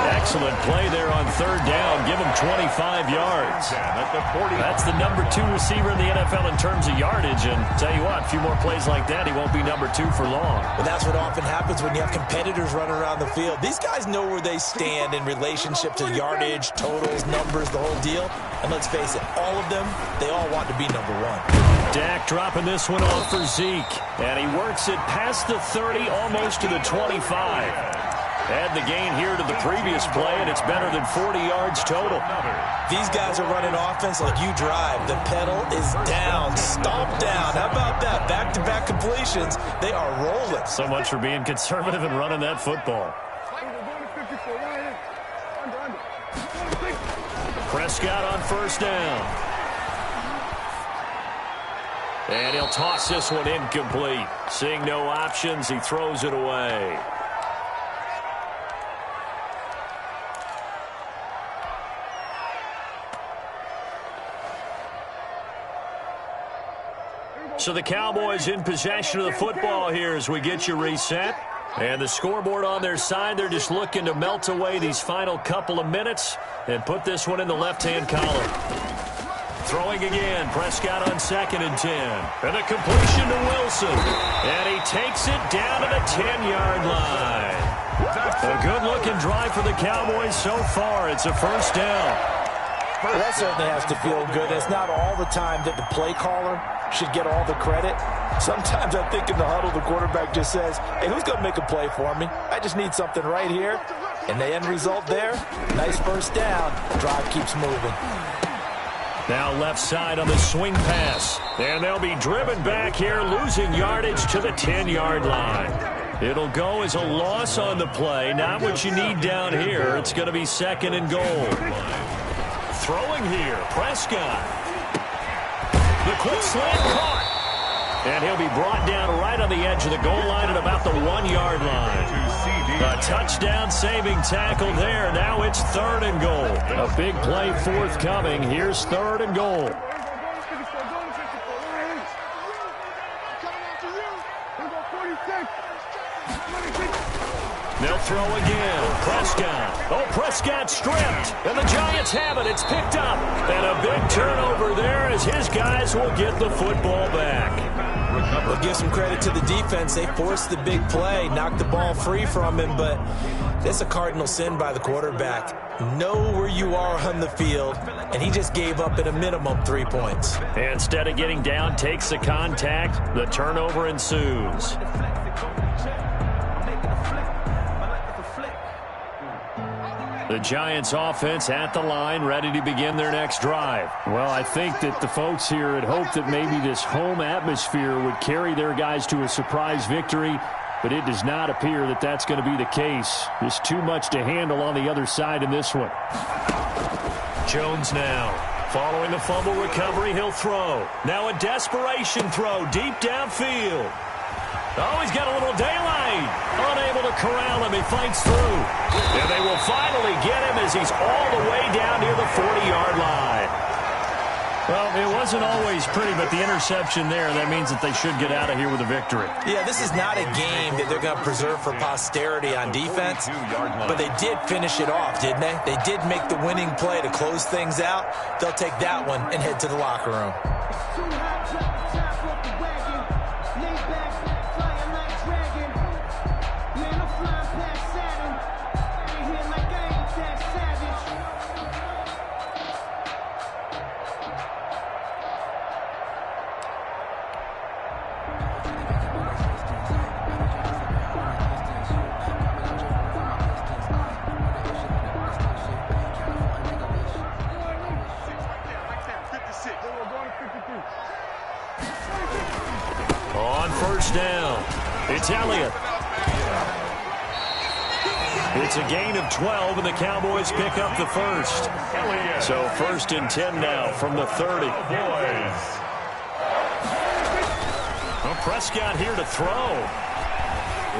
Excellent play there on 3rd down. Give him 25 yards. That's the number 2 receiver in the NFL in terms of yardage. And tell you what, a few more plays like that, he won't be number 2 for long. But that's what often happens when you have competitors running around the field. These guys know where they stand in relationship to yardage, totals, numbers, the whole deal. And let's face it, all of them, they all want to be number 1. Dak dropping this one off for Zeke. And he works it past the 30, almost to the 25. Add the gain here to the previous play, and it's better than 40 yards total. These guys are running offense like you drive. The pedal is down, stomp down. How about that? Back-to-back completions. They are rolling. So much for being conservative and running that football. Prescott on first down. And he'll toss this one incomplete. Seeing no options, he throws it away. So the Cowboys in possession of the football here as we get you reset. And the scoreboard on their side, they're just looking to melt away these final couple of minutes and put this one in the left-hand column. Throwing again, Prescott on 2nd and 10. And a completion to Wilson. And he takes it down to the 10-yard line. A good-looking drive for the Cowboys so far. It's a first down. Well, that certainly has to feel good. It's not all the time that the play caller should get all the credit. Sometimes I think in the huddle, the quarterback just says, hey, who's going to make a play for me? I just need something right here. And the end result there, nice first down. Drive keeps moving. Now left side on the swing pass. And they'll be driven back here, losing yardage to the 10-yard line. It'll go as a loss on the play. Not what you need down here. It's going to be 2nd and goal. Throwing here, Prescott. The quick slant caught. And he'll be brought down right on the edge of the goal line at about the 1-yard line. A touchdown-saving tackle there. Now it's 3rd and goal. A big play forthcoming. Here's 3rd and goal. They'll throw again. Prescott. Oh, Prescott stripped. And the Giants have it. It's picked up. And a big turnover there as his guys will get the football back. We'll give some credit to the defense. They forced the big play, knocked the ball free from him, but that's a cardinal sin by the quarterback. Know where you are on the field, and he just gave up at a minimum 3 points. And instead of getting down, takes the contact. The turnover ensues. The Giants offense at the line, ready to begin their next drive. Well, I think that the folks here had hoped that maybe this home atmosphere would carry their guys to a surprise victory, but it does not appear that that's going to be the case. There's too much to handle on the other side in this one. Jones now. Following the fumble recovery, he'll throw. Now a desperation throw deep downfield. Oh, he's got a little daylight. Unable to corral him. He fights through. And they will finally get him as he's all the way down near the 40-yard line. Well, it wasn't always pretty, but the interception there, that means that they should get out of here with a victory. Yeah, this is not a game that they're going to preserve for posterity on defense, but they did finish it off, didn't they? They did make the winning play to close things out. They'll take that one and head to the locker room. On first down, it's Elliott. It's a gain of 12, and the Cowboys pick up the first. So 1st and 10 now from the 30. Well, Prescott here to throw.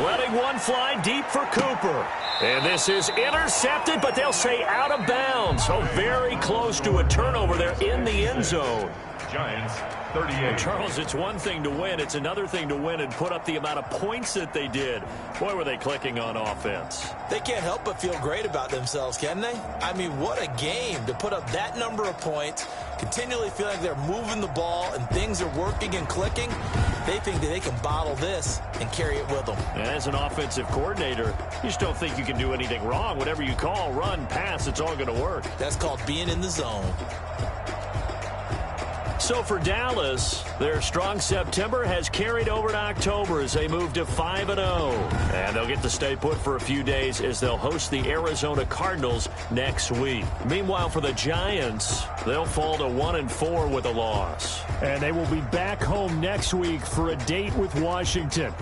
Letting one fly deep for Cooper. And this is intercepted, but they'll say out of bounds. So very close to a turnover there in the end zone. Giants, 38. Charles, it's one thing to win. It's another thing to win and put up the amount of points that they did. Boy, were they clicking on offense. They can't help but feel great about themselves, can they? I mean, what a game to put up that number of points, continually feel like they're moving the ball and things are working and clicking. They think that they can bottle this and carry it with them. And as an offensive coordinator, you just don't think you can do anything wrong. Whatever you call, run, pass, it's all going to work. That's called being in the zone. So for Dallas, their strong September has carried over to October as they move to 5-0. And they'll get to stay put for a few days as they'll host the Arizona Cardinals next week. Meanwhile, for the Giants, they'll fall to 1-4 with a loss. And they will be back home next week for a date with Washington.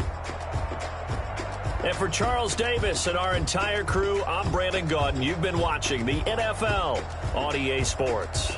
And for Charles Davis and our entire crew, I'm Brandon Gaudin. You've been watching the NFL on EA Sports.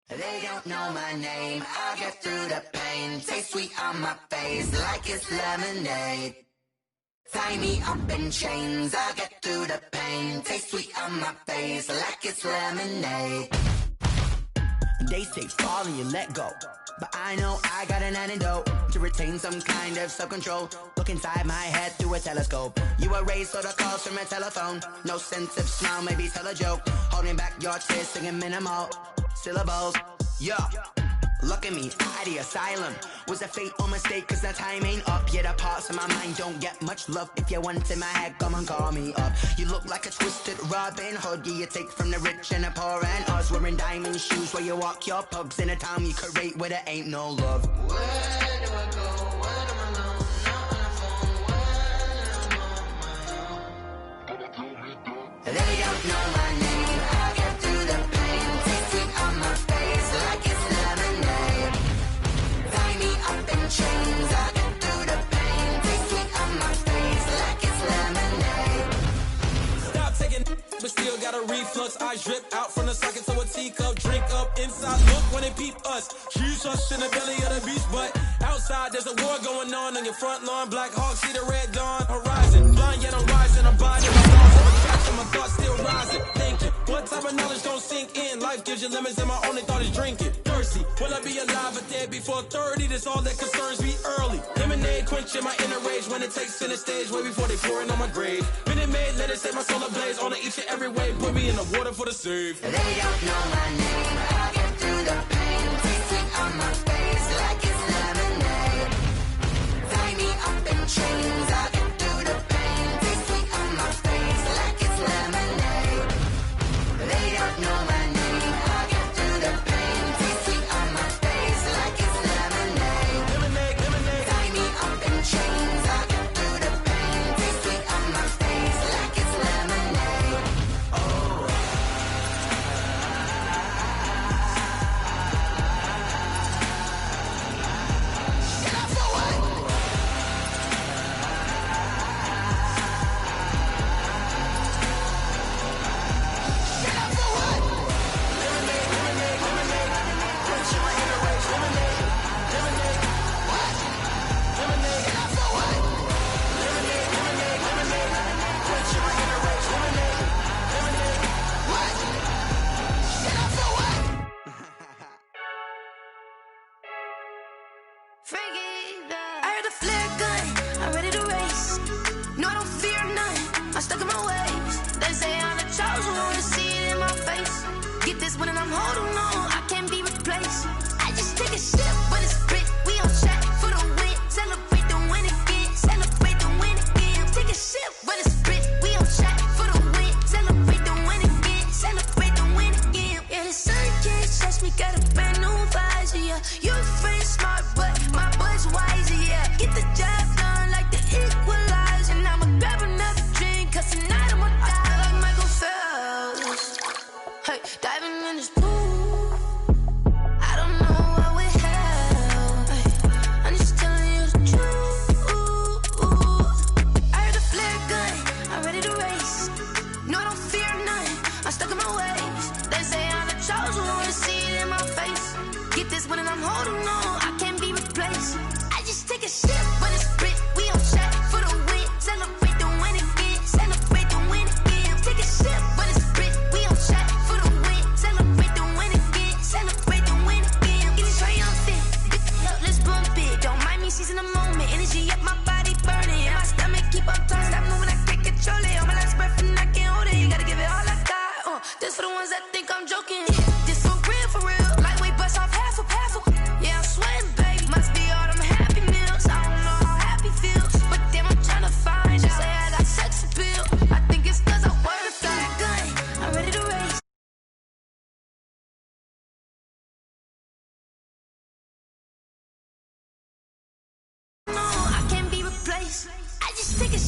They don't know my name, I'll get through the pain. Taste sweet on my face like it's lemonade. Tie me up in chains, I'll get through the pain. Taste sweet on my face like it's lemonade. They say fall and you let go, but I know I got an antidote to retain some kind of self-control. Look inside my head through a telescope. You erase all the calls from a telephone. No sense of smile, maybe tell a joke. Holding back your tears, singing minimal syllables. Yeah, look at me, out of the asylum. Was a fate or mistake, cause the time ain't up. Yeah, the parts of my mind don't get much love. If you want in my head, come and call me up. You look like a twisted Robin Hood. Yeah, you take from the rich and the poor and us. Wearing diamond shoes where you walk your pugs. In a town you create where there ain't no love. Where do I go? When I'm alone? Not on the phone. When I'm on my own. They don't know my name. I'll get through the pain. Taste sweet on my face like it's lemonade. Tie me up in chains. I'll get through the pain. Taste sweet on my face like it's lemonade. Stop taking but still got a reflux. Eyes drip out from the socket to a teacup. Drink up inside, look when they peep us. Huge us in the belly of the beast, but outside there's a war going on your front lawn. Black Hawk, see the red dawn horizon. Blind yet I'm rising, I'm binding my thoughts. I'm catching my thoughts still rising. Thinking, what type of knowledge don't sink in? Life gives you lemons and my only thought is drinking. Thirsty, will I be alive or dead before 30? That's all that concerns me early. Lemonade quenching my inner rage when it takes center stage way before they pour it on my grave. Minute Maid, let it set my soul ablaze on each and every way. Put me in the water for the save. They don't know my name. I'll get through the pain. Taste sweet on my face like it's lemonade. Tie me up in chains. I'll get through the pain. Taste sweet on my face like it's lemonade. They don't know my name. I'll get through the pain. Taste sweet on my face like it's lemonade. Lemonade, lemonade. Tie me up in chains. I'll get through the pain. Taste sweet on my face like it's lemonade. Oh. I'm stuck in my ways. They say I'm the chosen one, see it in my face. Get this one and I'm holding on, I can't be replaced. I just take a sip, but it's split. We on track for the win. Celebrate the win again. Celebrate the win again. Take a sip, but it's split. We on track for the win. Celebrate the win again. Celebrate the win again. Get it triumphant. Look, let's bump it. Don't mind me seizing the moment. Energy up my body burning. My stomach keep up tight. Stop moving, I can't control it. On my last breath and I can't hold it. You gotta give it all I got. This for the ones that think I'm joking. This for real, for real. Lightweight bust off half of. Yeah, I'm sweating, baby. Must be all them happy meals. I don't know how happy feels, but damn, I'm trying to find out. Say I got sex appeal. I think it's 'cause I work out. Gun, I'm ready to race. No, I can't be replaced. I just take a